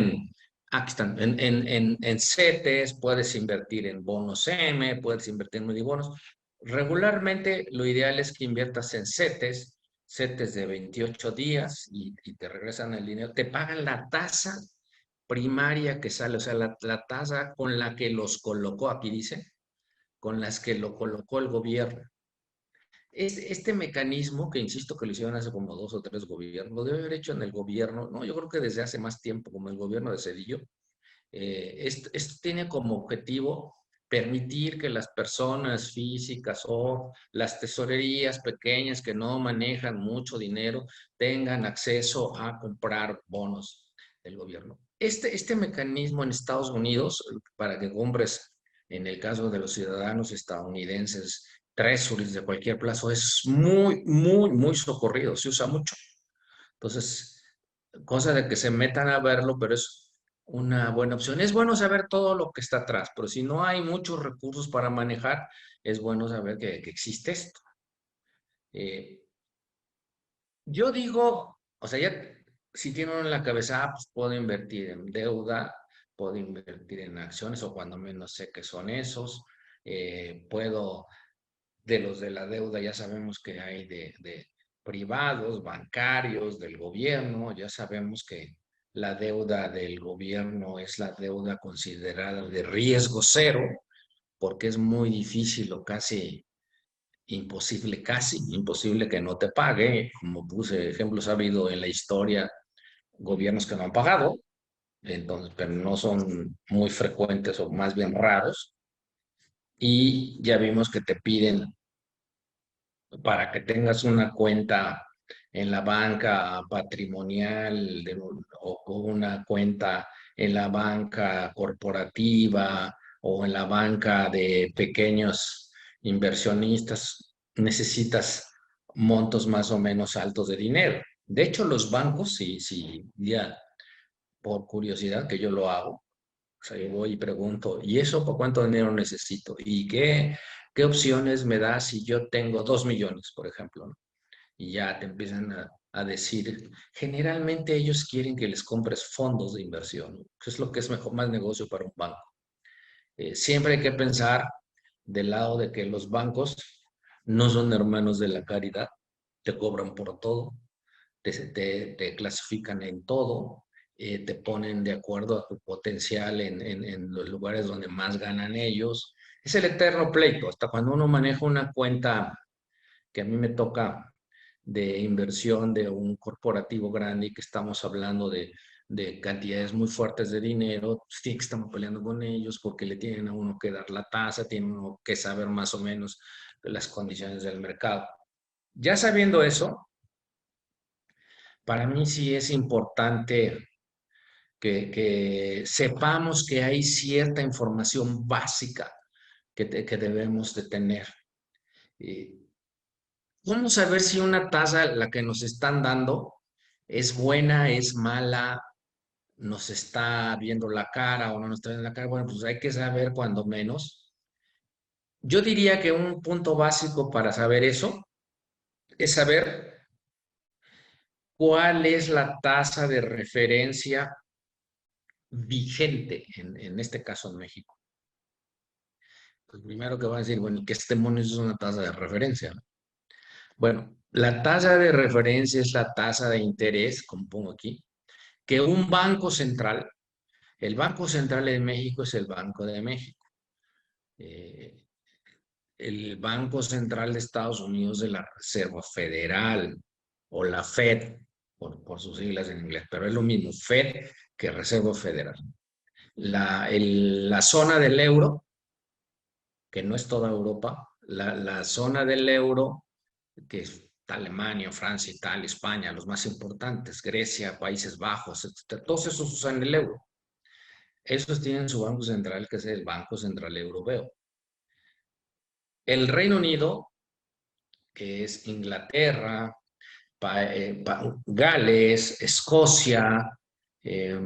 aquí están, en CETES, puedes invertir en bonos M, puedes invertir en bonos. Regularmente lo ideal es que inviertas en CETES de 28 días y te regresan el dinero. Te pagan la tasa primaria que sale, o sea, la tasa con la que los colocó, aquí dice, con las que lo colocó el gobierno. Este mecanismo, que insisto que lo hicieron hace como 2 o 3 gobiernos, lo debe haber hecho en el gobierno, no, yo creo que desde hace más tiempo, como el gobierno de Cedillo. Esto tiene como objetivo permitir que las personas físicas o las tesorerías pequeñas que no manejan mucho dinero tengan acceso a comprar bonos del gobierno. Este mecanismo en Estados Unidos, para que compres, en el caso de los ciudadanos estadounidenses, treasuries de cualquier plazo, es muy, muy, muy socorrido, se usa mucho. Entonces, cosa de que se metan a verlo, pero es una buena opción. Es bueno saber todo lo que está atrás, pero si no hay muchos recursos para manejar, es bueno saber que existe esto. Eh, yo digo, o sea, ya si tiene uno en la cabeza, pues puedo invertir en deuda, puedo invertir en acciones, o cuando menos sé que son esos. Puedo, de los de la deuda, ya sabemos que hay de privados, bancarios, del gobierno, ya sabemos que la deuda del gobierno es la deuda considerada de riesgo cero, porque es muy difícil o casi imposible que no te pague. Como puse ejemplos, ha habido en la historia gobiernos que no han pagado, entonces, pero no son muy frecuentes o más bien raros. Y ya vimos que te piden para que tengas una cuenta en la banca patrimonial o una cuenta en la banca corporativa o en la banca de pequeños inversionistas, necesitas montos más o menos altos de dinero. De hecho, los bancos, sí, ya por curiosidad que yo lo hago, O sea, yo voy y pregunto, ¿y eso por cuánto dinero necesito? ¿Y qué opciones me da si yo tengo 2 millones, por ejemplo, ¿no? Y ya te empiezan a decir, generalmente ellos quieren que les compres fondos de inversión, ¿no? Que es lo que es mejor, más negocio para un banco. Siempre hay que pensar del lado de que los bancos no son hermanos de la caridad, te cobran por todo, te clasifican en todo, te ponen de acuerdo a tu potencial en los lugares donde más ganan ellos. Es el eterno pleito, hasta cuando uno maneja una cuenta que a mí me toca de inversión de un corporativo grande y que estamos hablando de cantidades muy fuertes de dinero, sí que estamos peleando con ellos porque le tienen a uno que dar la tasa, tienen uno que saber más o menos las condiciones del mercado. Ya sabiendo eso, para mí sí es importante que sepamos que hay cierta información básica que debemos de tener. Y ¿cómo saber si una tasa, la que nos están dando, es buena, es mala, nos está viendo la cara o no nos está viendo la cara? Bueno, pues hay que saber cuando menos. Yo diría que un punto básico para saber eso es saber cuál es la tasa de referencia vigente, en este caso en México. Pues primero que van a decir, bueno, ¿qué demonios es una tasa de referencia? ¿No? Bueno, la tasa de referencia es la tasa de interés, como pongo aquí, que un banco central, el Banco Central de México es el Banco de México. Eh, el Banco Central de Estados Unidos de la Reserva Federal o la Fed, por sus siglas en inglés, pero es lo mismo, Fed que Reserva Federal. La zona del euro, que no es toda Europa, la zona del euro, que es Alemania, Francia, Italia, España, los más importantes, Grecia, Países Bajos, etcétera, todos esos usan el euro. Esos tienen su banco central, que es el Banco Central Europeo. El Reino Unido, que es Inglaterra, Gales, Escocia, eh,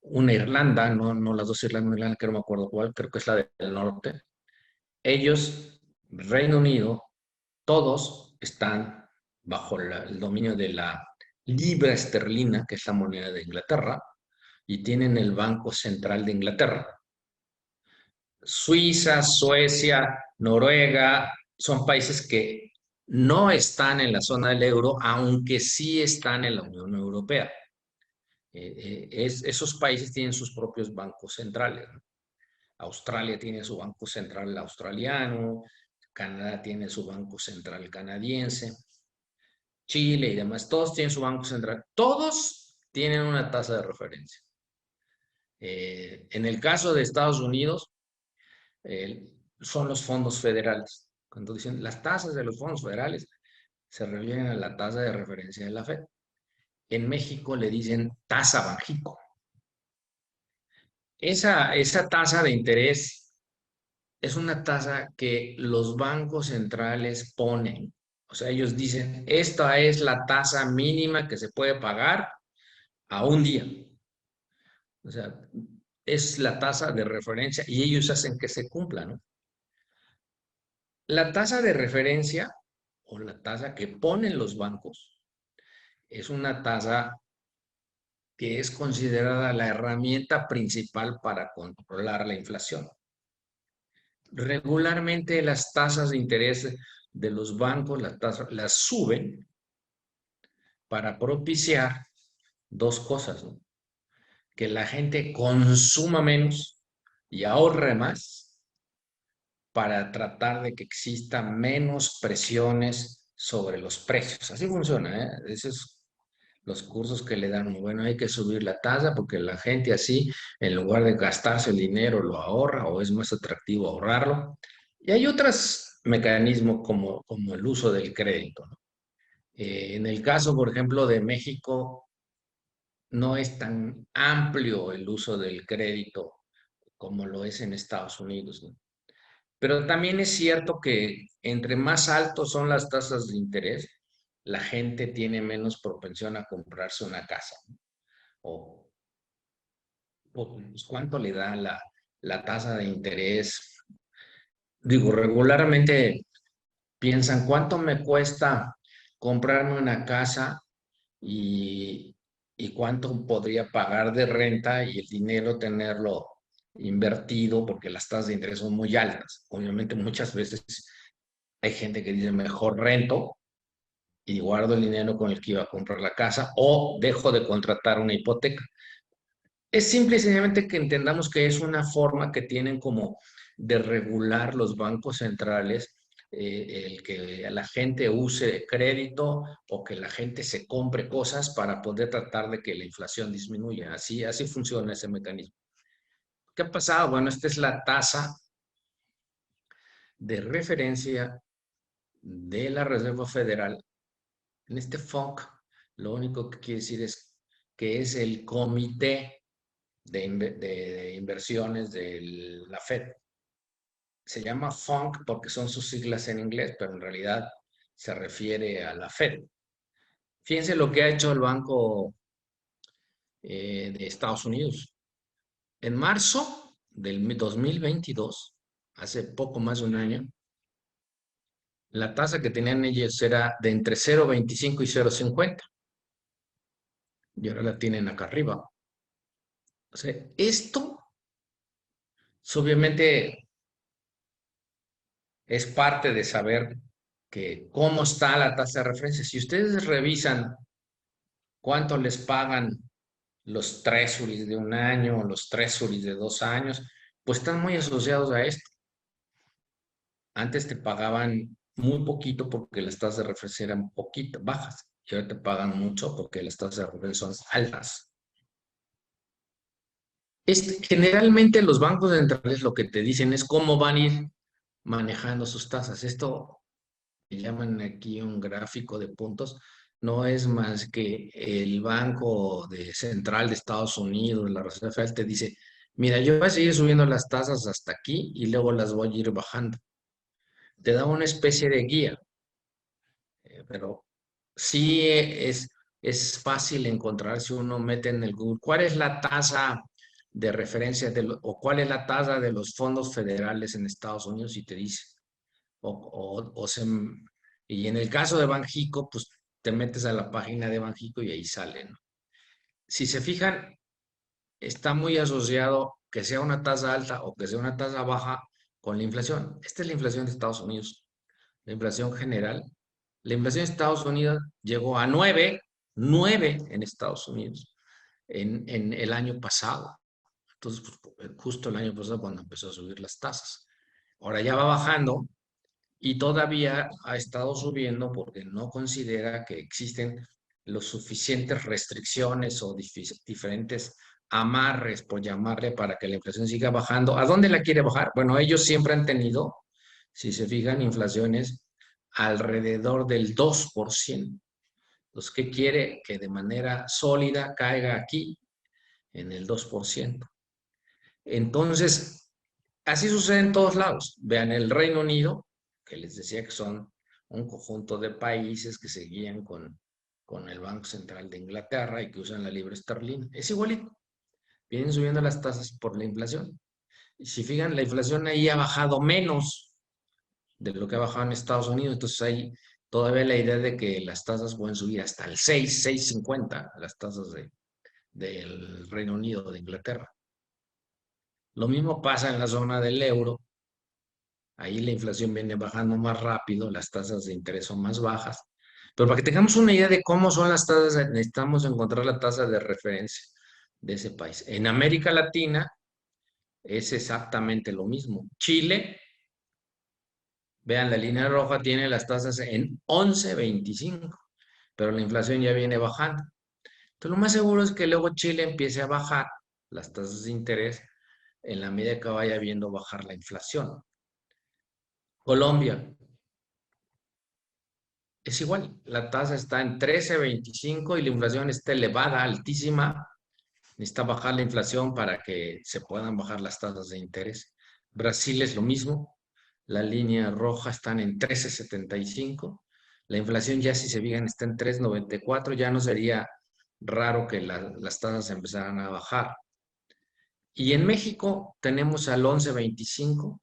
una Irlanda, no las dos Irlandas, una Irlanda que no me acuerdo cuál, creo que es la del norte. Ellos, Reino Unido, todos están bajo el dominio de la libra esterlina, que es la moneda de Inglaterra, y tienen el Banco Central de Inglaterra. Suiza, Suecia, Noruega, son países que no están en la zona del euro, aunque sí están en la Unión Europea. Esos países tienen sus propios bancos centrales, ¿no? Australia tiene su banco central australiano, Canadá tiene su banco central canadiense, Chile y demás, todos tienen su banco central, todos tienen una tasa de referencia. En el caso de Estados Unidos, eh, son los fondos federales. Cuando dicen las tasas de los fondos federales, se refieren a la tasa de referencia de la Fed. En México le dicen tasa Banjico. Esa tasa de interés es una tasa que los bancos centrales ponen. O sea, ellos dicen, esta es la tasa mínima que se puede pagar a un día. O sea, es la tasa de referencia y ellos hacen que se cumpla, ¿no? La tasa de referencia o la tasa que ponen los bancos es una tasa que es considerada la herramienta principal para controlar la inflación. Regularmente las tasas de interés de los bancos las suben para propiciar dos cosas, ¿no? Que la gente consuma menos y ahorre más para tratar de que exista menos presiones sobre los precios. Así funciona, ¿eh? Esos son los cursos que le dan. Bueno, hay que subir la tasa porque la gente así, en lugar de gastarse el dinero, lo ahorra o es más atractivo ahorrarlo. Y hay otros mecanismos como el uso del crédito, ¿no? En el caso, por ejemplo, de México, no es tan amplio el uso del crédito como lo es en Estados Unidos, ¿no? Pero también es cierto que entre más altos son las tasas de interés, la gente tiene menos propensión a comprarse una casa, ¿no? O pues, ¿cuánto le da la tasa de interés? Digo, regularmente piensan, ¿cuánto me cuesta comprarme una casa y, y cuánto podría pagar de renta y el dinero tenerlo invertido porque las tasas de interés son muy altas? Obviamente muchas veces hay gente que dice, mejor rento y guardo el dinero con el que iba a comprar la casa o dejo de contratar una hipoteca. Es simple y sencillamente que entendamos que es una forma que tienen como de regular los bancos centrales, el que la gente use crédito o que la gente se compre cosas para poder tratar de que la inflación disminuya. Así funciona ese mecanismo. ¿Qué ha pasado? Bueno, esta es la tasa de referencia de la Reserva Federal. En este FONC, lo único que quiere decir es que es el comité de inversiones de la Fed. Se llama FONC porque son sus siglas en inglés, pero en realidad se refiere a la Fed. Fíjense lo que ha hecho el Banco de Estados Unidos. En marzo del 2022, hace poco más de un año, la tasa que tenían ellos era de entre 0,25 y 0,50. Y ahora la tienen acá arriba. O sea, esto obviamente es parte de saber que cómo está la tasa de referencia. Si ustedes revisan cuánto les pagan los treasuries de un año, los treasuries de 2 años, pues están muy asociados a esto. Antes te pagaban muy poquito porque las tasas de referencia eran poquito, bajas, y ahora te pagan mucho porque las tasas de referencia son altas. Generalmente los bancos centrales lo que te dicen es cómo van a ir manejando sus tasas. Esto que llaman aquí un gráfico de puntos, no es más que el Central de Estados Unidos, la Reserva Federal, te dice, mira, yo voy a seguir subiendo las tasas hasta aquí y luego las voy a ir bajando. Te da una especie de guía, pero sí es fácil encontrar si uno mete en el Google cuál es la tasa de referencia o cuál es la tasa de los fondos federales en Estados Unidos y te dice. Y en el caso de Banjico, pues te metes a la página de Banjico y ahí sale, ¿no? Si se fijan, está muy asociado que sea una tasa alta o que sea una tasa baja con la inflación. Esta es la inflación de Estados Unidos, la inflación general. La inflación de Estados Unidos llegó a 9 en Estados Unidos en el año pasado. Entonces, pues, justo el año pasado cuando empezó a subir las tasas. Ahora ya va bajando y todavía ha estado subiendo porque no considera que existen los suficientes restricciones o diferentes amarres, por llamarle, para que la inflación siga bajando. ¿A dónde la quiere bajar? Bueno, ellos siempre han tenido, si se fijan, inflaciones alrededor del 2%. Entonces, ¿qué quiere? Que de manera sólida caiga aquí en el 2%. Entonces, así sucede en todos lados. Vean el Reino Unido, que les decía que son un conjunto de países que se guían con el Banco Central de Inglaterra y que usan la libra esterlina. Es igualito. Vienen subiendo las tasas por la inflación. Y si fijan, la inflación ahí ha bajado menos de lo que ha bajado en Estados Unidos. Entonces hay todavía la idea de que las tasas pueden subir hasta el 6, 6,50, las tasas del Reino Unido, de Inglaterra. Lo mismo pasa en la zona del euro. Ahí la inflación viene bajando más rápido, las tasas de interés son más bajas. Pero para que tengamos una idea de cómo son las tasas, necesitamos encontrar la tasa de referencia de ese país. En América Latina es exactamente lo mismo. Chile, vean, la línea roja tiene las tasas en 11,25, pero la inflación ya viene bajando. Entonces, lo más seguro es que luego Chile empiece a bajar las tasas de interés en la medida que vaya viendo bajar la inflación. Colombia, es igual, la tasa está en 13,25 y la inflación está elevada, altísima. Necesita bajar la inflación para que se puedan bajar las tasas de interés. Brasil es lo mismo, la línea roja están en 13,75. La inflación ya, si se fijan, está en 3,94. Ya no sería raro que las tasas empezaran a bajar. Y en México tenemos al 11.25.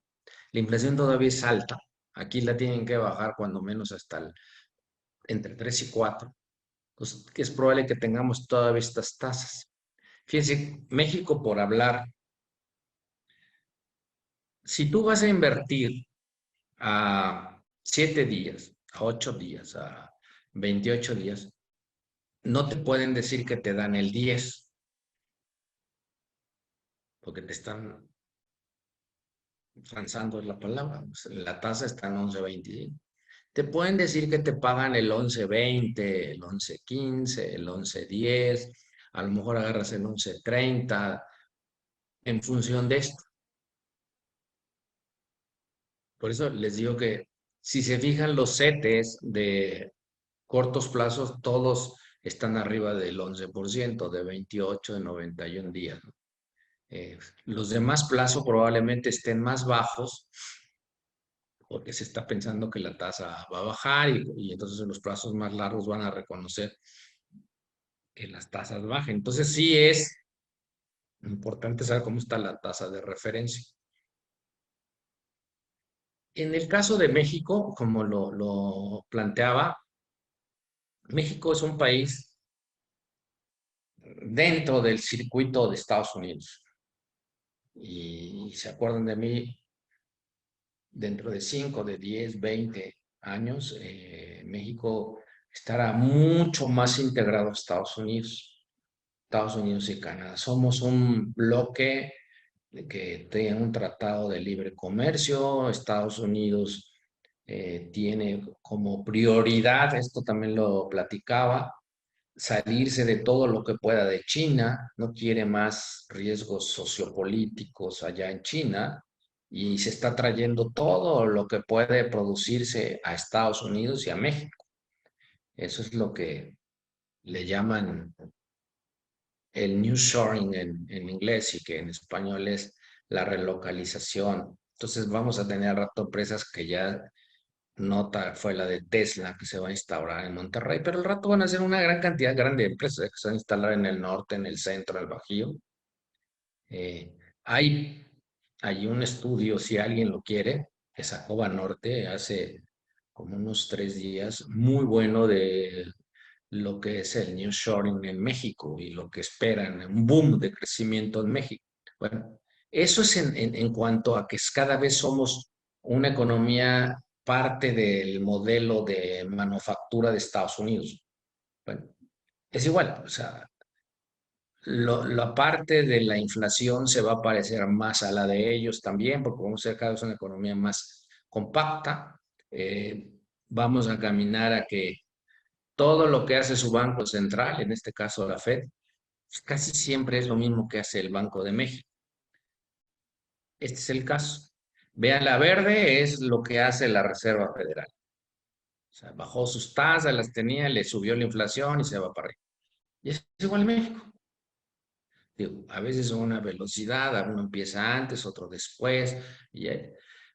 La inflación todavía es alta. Aquí la tienen que bajar cuando menos hasta entre 3 y 4. Entonces, que es probable que tengamos todavía estas tasas. Fíjense, México, por hablar, si tú vas a invertir a 7 días, a 8 días, a 28 días, no te pueden decir que te dan el 10, porque te están transando es la palabra. La tasa está en 11.25. Te pueden decir que te pagan el 11.20, el 11.15, el 11.10, a lo mejor agarras el 11.30 en función de esto. Por eso les digo que si se fijan los CETES de cortos plazos, todos están arriba del 11%, de 28, de 91 días, ¿no? Los demás plazos probablemente estén más bajos porque se está pensando que la tasa va a bajar y entonces en los plazos más largos van a reconocer que las tasas bajen. Entonces sí es importante saber cómo está la tasa de referencia. En el caso de México, como lo planteaba, México es un país dentro del circuito de Estados Unidos. Y se acuerdan de mí, dentro de 5, de 10, 20 años, México estará mucho más integrado a Estados Unidos y Canadá. Somos un bloque que tiene un tratado de libre comercio. Estados Unidos tiene como prioridad, esto también lo platicaba, salirse de todo lo que pueda de China, no quiere más riesgos sociopolíticos allá en China y se está trayendo todo lo que puede producirse a Estados Unidos y a México. Eso es lo que le llaman el nearshoring en inglés y que en español es la relocalización. Entonces vamos a tener al rato empresas que ya nota fue la de Tesla que se va a instaurar en Monterrey, pero al rato van a ser una gran cantidad grande de empresas que se van a instalar en el norte, en el centro, en el Bajío. Eh, hay, hay un estudio, si alguien lo quiere, que sacó Banorte hace como unos 3 días, muy bueno de lo que es el nearshoring en México y lo que esperan, un boom de crecimiento en México. Bueno, eso es en cuanto a que cada vez somos una economía parte del modelo de manufactura de Estados Unidos. Bueno, es igual, o sea, la parte de la inflación se va a parecer más a la de ellos también, porque vamos a ser cada vez una economía más compacta. Eh, Vamos a caminar a que todo lo que hace su Banco Central, en este caso la Fed, pues casi siempre es lo mismo que hace el Banco de México. Este es el caso. Vean, la verde es lo que hace la Reserva Federal. O sea, bajó sus tasas, las tenía, le subió la inflación y se va para arriba. Y es igual en México. Digo, a veces a una velocidad, uno empieza antes, otro después,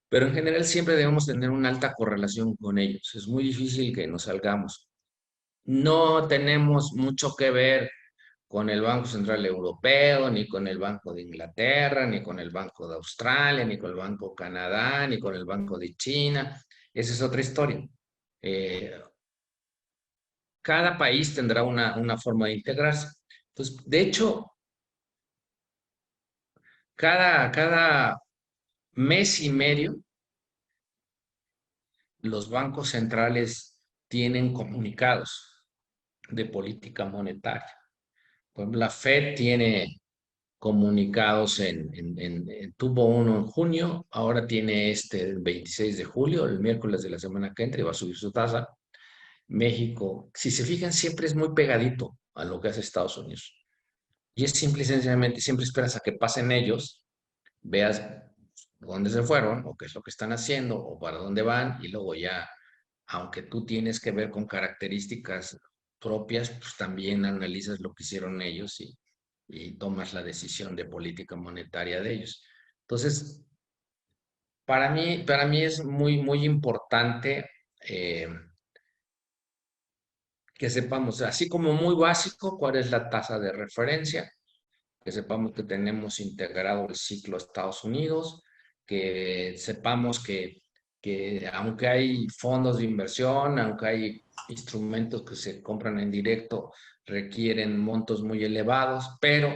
pero en general siempre debemos tener una alta correlación con ellos. Es muy difícil que nos salgamos. No tenemos mucho que ver con el Banco Central Europeo, ni con el Banco de Inglaterra, ni con el Banco de Australia, ni con el Banco de Canadá, ni con el Banco de China. Esa es otra historia. Eh, Cada país tendrá una forma de integrarse. Entonces, de hecho, cada mes y medio, los bancos centrales tienen comunicados de política monetaria. Por ejemplo, la Fed tiene comunicados tuvo uno en junio, ahora tiene este el 26 de julio, el miércoles de la semana que entra y va a subir su tasa. México, si se fijan, siempre es muy pegadito a lo que hace Estados Unidos. Y es simple y sencillamente, siempre esperas a que pasen ellos, veas dónde se fueron o qué es lo que están haciendo o para dónde van y luego ya, aunque tú tienes que ver con características propias, pues también analizas lo que hicieron ellos y tomas la decisión de política monetaria de ellos. Entonces, para mí es muy, muy importante eh, que sepamos, así como muy básico, cuál es la tasa de referencia, que sepamos que tenemos integrado el ciclo Estados Unidos, que sepamos que aunque hay fondos de inversión, aunque hay instrumentos que se compran en directo, requieren montos muy elevados, pero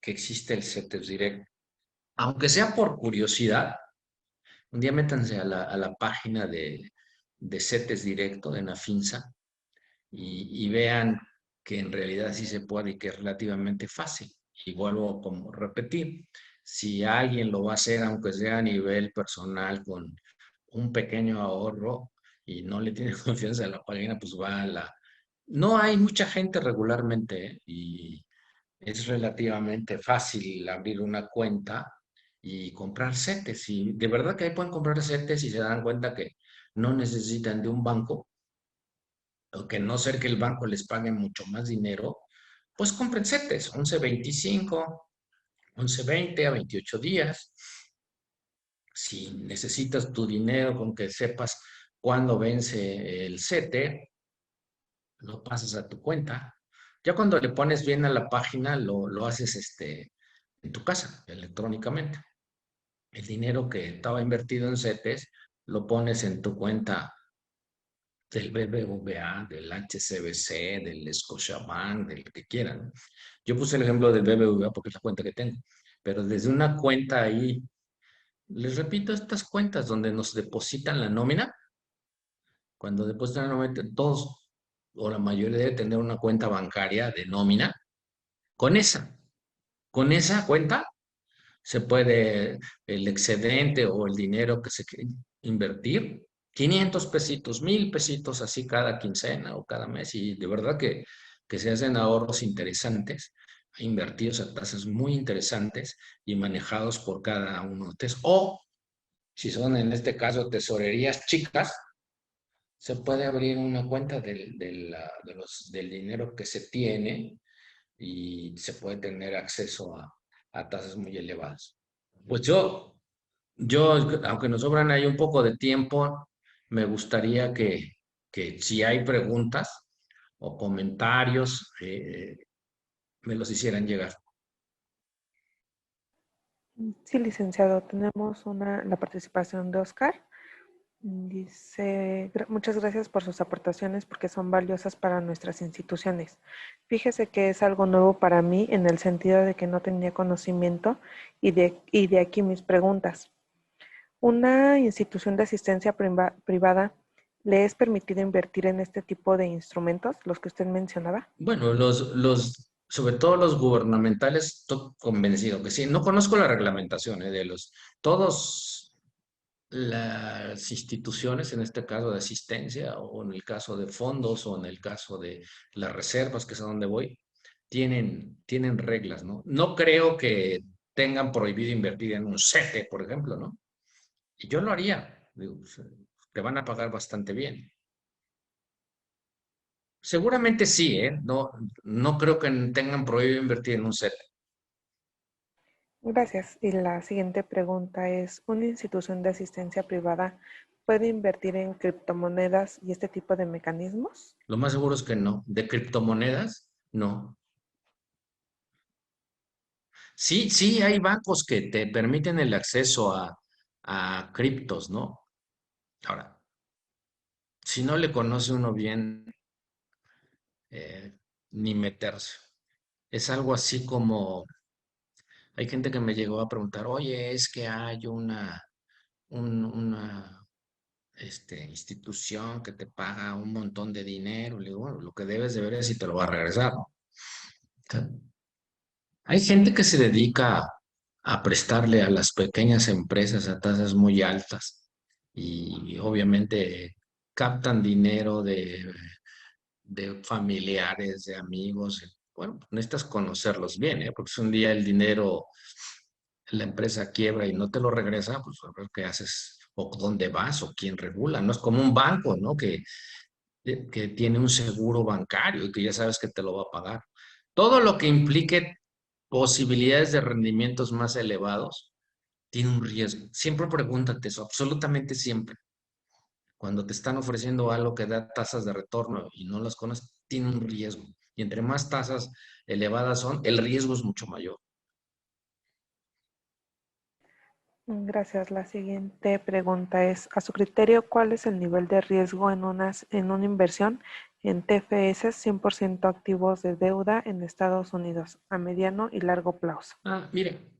que existe el CETES directo. Aunque sea por curiosidad, un día métanse a la página de CETES directo de Nafinsa y vean que en realidad sí se puede y que es relativamente fácil. Y vuelvo como repetir, si alguien lo va a hacer, aunque sea a nivel personal, con un pequeño ahorro y no le tiene confianza a la página, pues va a la... No hay mucha gente regularmente, ¿eh? Y es relativamente fácil abrir una cuenta y comprar CETES. Y de verdad que ahí pueden comprar CETES y se dan cuenta que no necesitan de un banco, o que no ser que el banco les pague mucho más dinero, pues compren CETES, 11.25, 11.20 a 28 días. Si necesitas tu dinero con que sepas cuándo vence el CETE, lo pasas a tu cuenta. Ya cuando le pones bien a la página, lo haces en tu casa, electrónicamente. El dinero que estaba invertido en CETES, lo pones en tu cuenta del BBVA, del HSBC, del Scotiabank, del que quieran. Yo puse el ejemplo del BBVA porque es la cuenta que tengo, pero desde una cuenta ahí, les repito, estas cuentas donde nos depositan la nómina, cuando depositan la nómina, todos o la mayoría debe tener una cuenta bancaria de nómina. Con con esa cuenta se puede el excedente o el dinero que se quiere invertir, 500 pesitos, 1,000 pesitos así cada quincena o cada mes, y de verdad que se hacen ahorros interesantes, invertidos a tasas muy interesantes y manejados por cada uno de ustedes. O si son en este caso tesorerías chicas, se puede abrir una cuenta del dinero que se tiene y se puede tener acceso a tasas muy elevadas. Pues yo, aunque nos sobran ahí un poco de tiempo, me gustaría que si hay preguntas o comentarios, me los hicieran llegar. Sí, licenciado, tenemos la participación de Oscar. Dice, muchas gracias por sus aportaciones porque son valiosas para nuestras instituciones. Fíjese que es algo nuevo para mí en el sentido de que no tenía conocimiento y de aquí mis preguntas. ¿Una institución de asistencia privada le es permitido invertir en este tipo de instrumentos, los que usted mencionaba? Bueno, sobre todo los gubernamentales, estoy convencido que sí. No conozco la reglamentación, todos las instituciones, en este caso de asistencia, o en el caso de fondos, o en el caso de las reservas, que es a donde voy, tienen reglas, ¿no? No creo que tengan prohibido invertir en un CETE, por ejemplo, ¿no? Y yo lo haría. Digo, pues, te van a pagar bastante bien. Seguramente sí, ¿eh? No, no creo que tengan prohibido invertir en un CETE. Gracias. Y la siguiente pregunta es, ¿una institución de asistencia privada puede invertir en criptomonedas y este tipo de mecanismos? Lo más seguro es que no. ¿De criptomonedas? No. Sí, sí, hay bancos que te permiten el acceso a criptos, ¿no? Ahora, si no le conoce uno bien, ni meterse. Es algo así como, hay gente que me llegó a preguntar, oye, es que hay una institución que te paga un montón de dinero. Le digo, bueno, lo que debes de ver es si te lo va a regresar, ¿no? O sea, hay gente que se dedica a prestarle a las pequeñas empresas a tasas muy altas y obviamente captan dinero de familiares, de amigos. Bueno, pues necesitas conocerlos bien, ¿eh? Porque si un día el dinero, la empresa quiebra y no te lo regresa, pues a ver qué haces o dónde vas o quién regula. No es como un banco, ¿no? Que tiene un seguro bancario y que ya sabes que te lo va a pagar. Todo lo que implique posibilidades de rendimientos más elevados tiene un riesgo. Siempre pregúntate eso, absolutamente siempre. Cuando te están ofreciendo algo que da tasas de retorno y no las conoces, tiene un riesgo. Y entre más tasas elevadas son, el riesgo es mucho mayor. Gracias. La siguiente pregunta es, a su criterio, ¿cuál es el nivel de riesgo en una inversión en TFS 100% activos de deuda en Estados Unidos a mediano y largo plazo? Mire,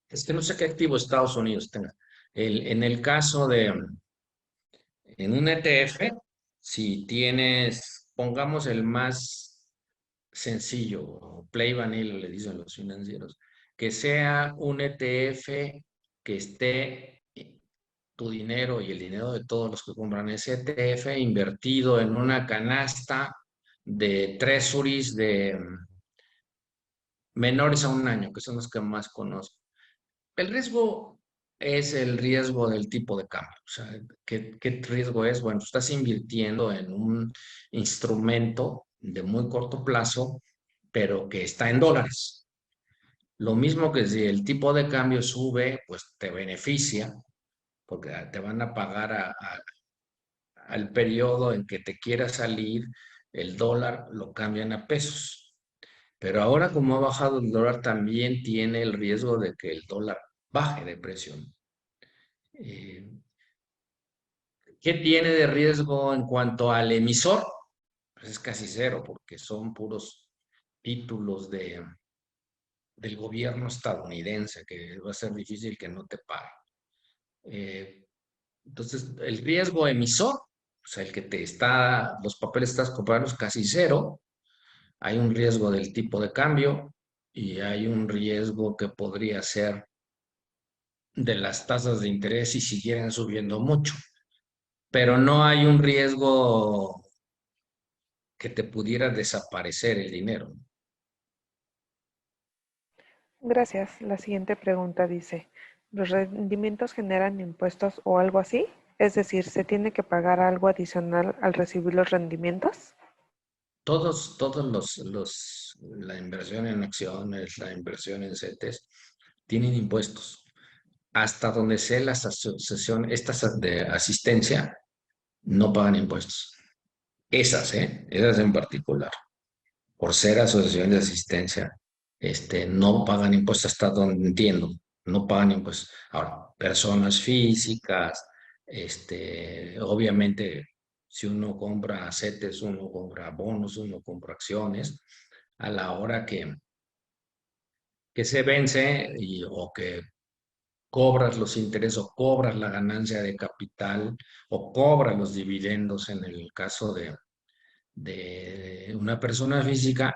es que no sé qué activo Estados Unidos tenga. En el caso en un ETF, si tienes, pongamos el más sencillo, play vanilla, le dicen los financieros, que sea un ETF que esté tu dinero y el dinero de todos los que compran ese ETF invertido en una canasta de treasuries de menores a un año, que son los que más conozco. El riesgo es el riesgo del tipo de cambio. O sea, ¿qué riesgo es? Bueno, tú estás invirtiendo en un instrumento de muy corto plazo, pero que está en dólares. Lo mismo que si el tipo de cambio sube, pues te beneficia, porque te van a pagar al periodo en que te quieras salir, el dólar lo cambian a pesos. Pero ahora como ha bajado el dólar, también tiene el riesgo de que el dólar baje de precio. Eh, ¿Qué tiene de riesgo en cuanto al emisor? Pues es casi cero, porque son puros títulos del gobierno estadounidense, que va a ser difícil que no te pague. Eh, entonces, el riesgo emisor, o sea, el que te está, los papeles estás comprando es casi cero. Hay un riesgo del tipo de cambio y hay un riesgo que podría ser de las tasas de interés si siguieran subiendo mucho, pero no hay un riesgo que te pudiera desaparecer el dinero. Gracias. La siguiente pregunta dice, ¿los rendimientos generan impuestos o algo así? Es decir, ¿se tiene que pagar algo adicional al recibir los rendimientos? Todos la inversión en acciones, la inversión en CETES, tienen impuestos. Hasta donde sé las asociaciones, estas de asistencia, no pagan impuestos. Esas, ¿eh? Esas en particular. Por ser asociación de asistencia, no pagan impuestos hasta donde entiendo, no pagan impuestos. Ahora, personas físicas, obviamente, si uno compra CETES, uno compra bonos, uno compra acciones, a la hora que se vence o que cobras los intereses o cobras la ganancia de capital o cobras los dividendos en el caso de una persona física,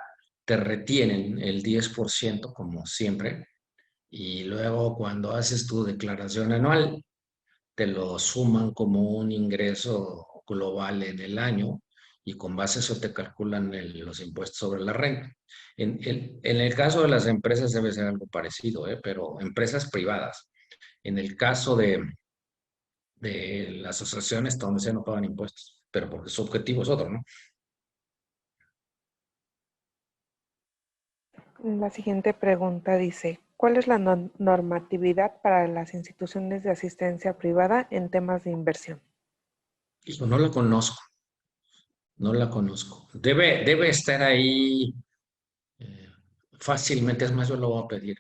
te retienen el 10% como siempre, y luego cuando haces tu declaración anual, te lo suman como un ingreso global en el año y con base a eso te calculan los impuestos sobre la renta. En el caso de las empresas debe ser algo parecido, ¿eh? Pero empresas privadas. En el caso de las asociaciones, donde se no pagan impuestos, pero porque su objetivo es otro, ¿no? La siguiente pregunta dice, ¿cuál es la normatividad para las instituciones de asistencia privada en temas de inversión? Y no la conozco. No la conozco. Debe estar ahí eh, fácilmente, es más, yo lo voy a pedir,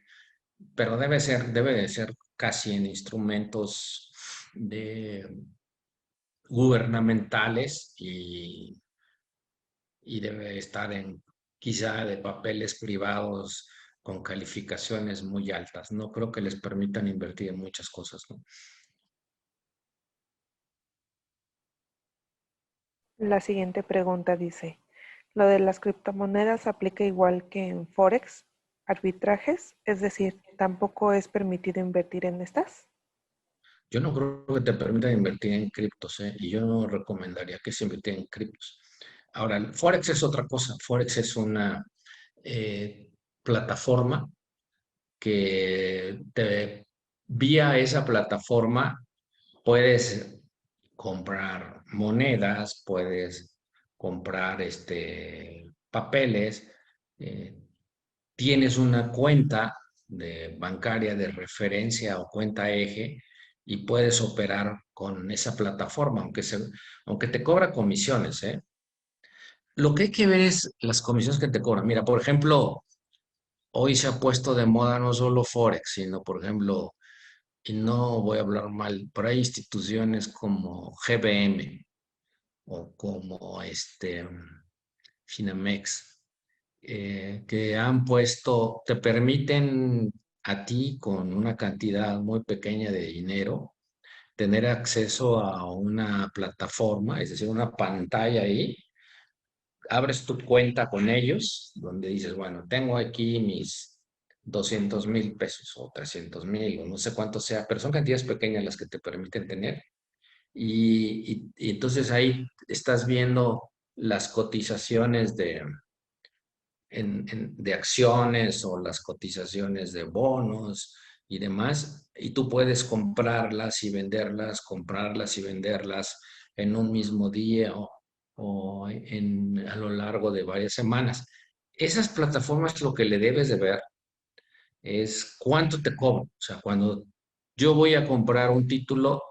pero debe de ser casi en instrumentos gubernamentales y debe estar en quizá de papeles privados con calificaciones muy altas. No creo que les permitan invertir en muchas cosas, ¿no? La siguiente pregunta dice, ¿lo de las criptomonedas aplica igual que en Forex, arbitrajes? Es decir, ¿tampoco es permitido invertir en estas? Yo no creo que te permitan invertir en criptos, ¿eh? Y yo no recomendaría que se invirtiera en criptos. Ahora, el Forex es otra cosa. Forex es una eh, plataforma que vía esa plataforma puedes comprar monedas, puedes comprar papeles, eh, tienes una cuenta bancaria de referencia o cuenta eje y puedes operar con esa plataforma, aunque te cobra comisiones, ¿eh? Lo que hay que ver es las comisiones que te cobran. Mira, por ejemplo, hoy se ha puesto de moda no solo Forex, sino, por ejemplo, y no voy a hablar mal, pero hay instituciones como GBM o como Finamex, que han puesto, te permiten a ti con una cantidad muy pequeña de dinero tener acceso a una plataforma, es decir, una pantalla ahí. Abres tu cuenta con ellos, donde dices, bueno, tengo aquí mis 200,000 pesos o 300,000 o no sé cuánto sea, pero son cantidades pequeñas las que te permiten tener. Y entonces ahí estás viendo las cotizaciones de acciones o las cotizaciones de bonos y demás, y tú puedes comprarlas y venderlas en un mismo día o a lo largo de varias semanas. Esas plataformas lo que le debes de ver es cuánto te cobran. O sea, cuando yo voy a comprar un título,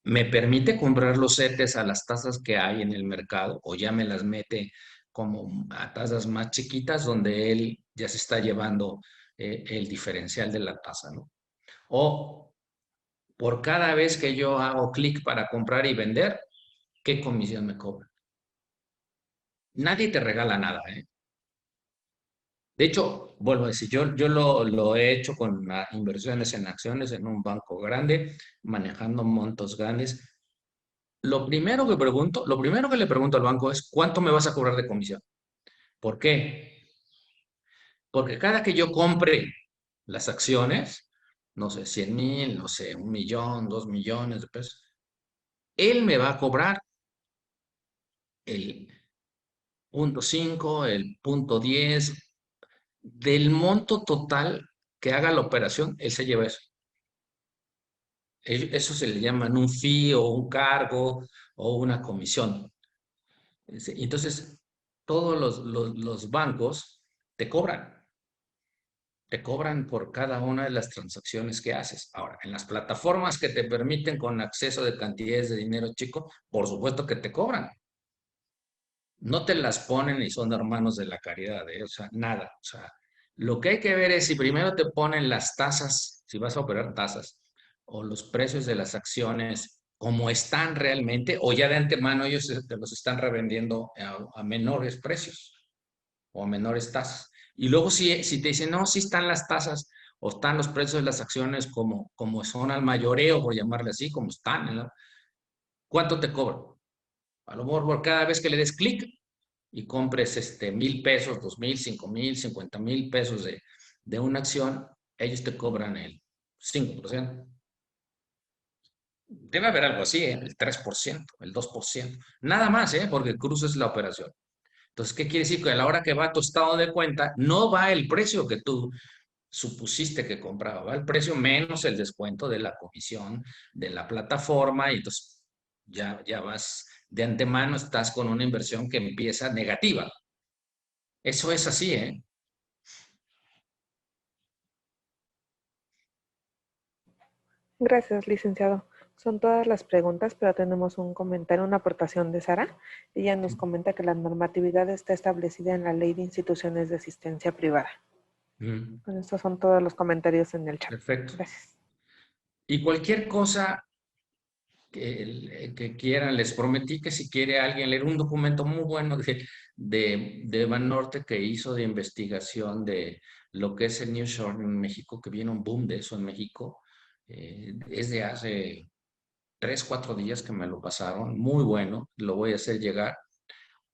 me permite comprar los CETES a las tasas que hay en el mercado o ya me las mete como a tasas más chiquitas donde él ya se está llevando el diferencial de la tasa, ¿no? O por cada vez que yo hago clic para comprar y vender, ¿qué comisión me cobra? Nadie te regala nada, ¿eh? De hecho, vuelvo a decir, yo lo he hecho con inversiones en acciones en un banco grande, manejando montos grandes. Lo primero que le pregunto al banco es, ¿cuánto me vas a cobrar de comisión? ¿Por qué? Porque cada que yo compre las acciones, no sé, 100,000, no sé, 1,000,000, 2,000,000 de pesos, él me va a cobrar el 0,5, el 0,10 del monto total que haga la operación, él se lleva eso. Eso se le llaman un fee o un cargo o una comisión. Entonces, todos los bancos te cobran por cada una de las transacciones que haces. Ahora, en las plataformas que te permiten con acceso de cantidades de dinero chico, por supuesto que te cobran. No te las ponen y son hermanos de la caridad, ¿eh? O sea, nada. O sea, lo que hay que ver es si primero te ponen las tasas, si vas a operar tasas, o los precios de las acciones como están realmente, o ya de antemano ellos te los están revendiendo a menores precios o a menores tasas. Y luego si te dicen, no, sí están las tasas o están los precios de las acciones como son al mayoreo, por llamarle así, como están, ¿no? ¿Cuánto te cobran? A lo mejor por cada vez que le des clic y compres 1,000 pesos, 2,000, 5,000, 50,000 pesos de una acción, ellos te cobran el 5%. Debe haber algo así, ¿eh? El 3%, el 2%. Nada más, ¿eh? Porque cruces la operación. Entonces, ¿qué quiere decir? Que a la hora que va tu estado de cuenta, no va el precio que tú supusiste que compraba, va el precio menos el descuento de la comisión de la plataforma y entonces ya vas, de antemano estás con una inversión que empieza negativa. Eso es así, ¿eh? Gracias, licenciado. Son todas las preguntas, pero tenemos un comentario, una aportación de Sara. Ella nos comenta que la normatividad está establecida en la Ley de Instituciones de Asistencia Privada. Mm, Bueno, estos son todos los comentarios en el chat. perfecto. Gracias. Y cualquier cosa que quieran, les prometí que si quiere alguien leer un documento muy bueno de Banorte que hizo de investigación de lo que es el nearshoring en México, que viene un boom de eso en México, es de hace 3, 4 días que me lo pasaron, muy bueno, lo voy a hacer llegar,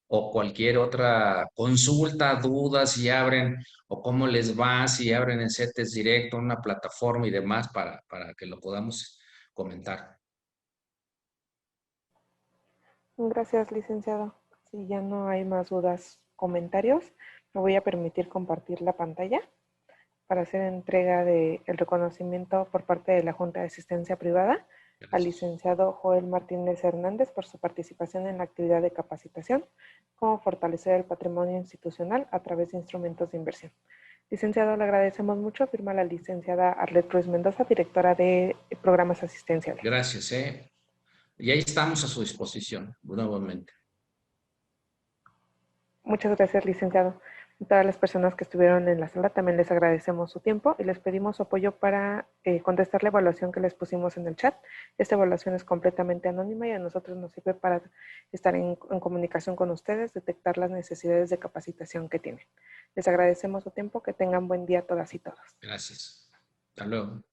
o cualquier otra consulta, dudas, si abren, o cómo les va, si abren en CETES directo, una plataforma y demás, para que lo podamos comentar. Gracias, licenciado. Si ya no hay más dudas, comentarios, me voy a permitir compartir la pantalla para hacer entrega del reconocimiento por parte de la Junta de Asistencia Privada al Gracias. licenciado Joel Martínez Hernández por su participación en la actividad de capacitación, cómo fortalecer el patrimonio institucional a través de instrumentos de inversión. Licenciado, le agradecemos mucho. Firma la licenciada Arlet Ruiz Mendoza, directora de programas asistenciales. Gracias. Y ahí estamos a su disposición nuevamente. Muchas gracias, licenciado. A todas las personas que estuvieron en la sala también les agradecemos su tiempo y les pedimos su apoyo para contestar la evaluación que les pusimos en el chat. Esta evaluación es completamente anónima y a nosotros nos sirve para estar en comunicación con ustedes, detectar las necesidades de capacitación que tienen. Les agradecemos su tiempo, que tengan buen día todas y todos. Gracias. Hasta luego.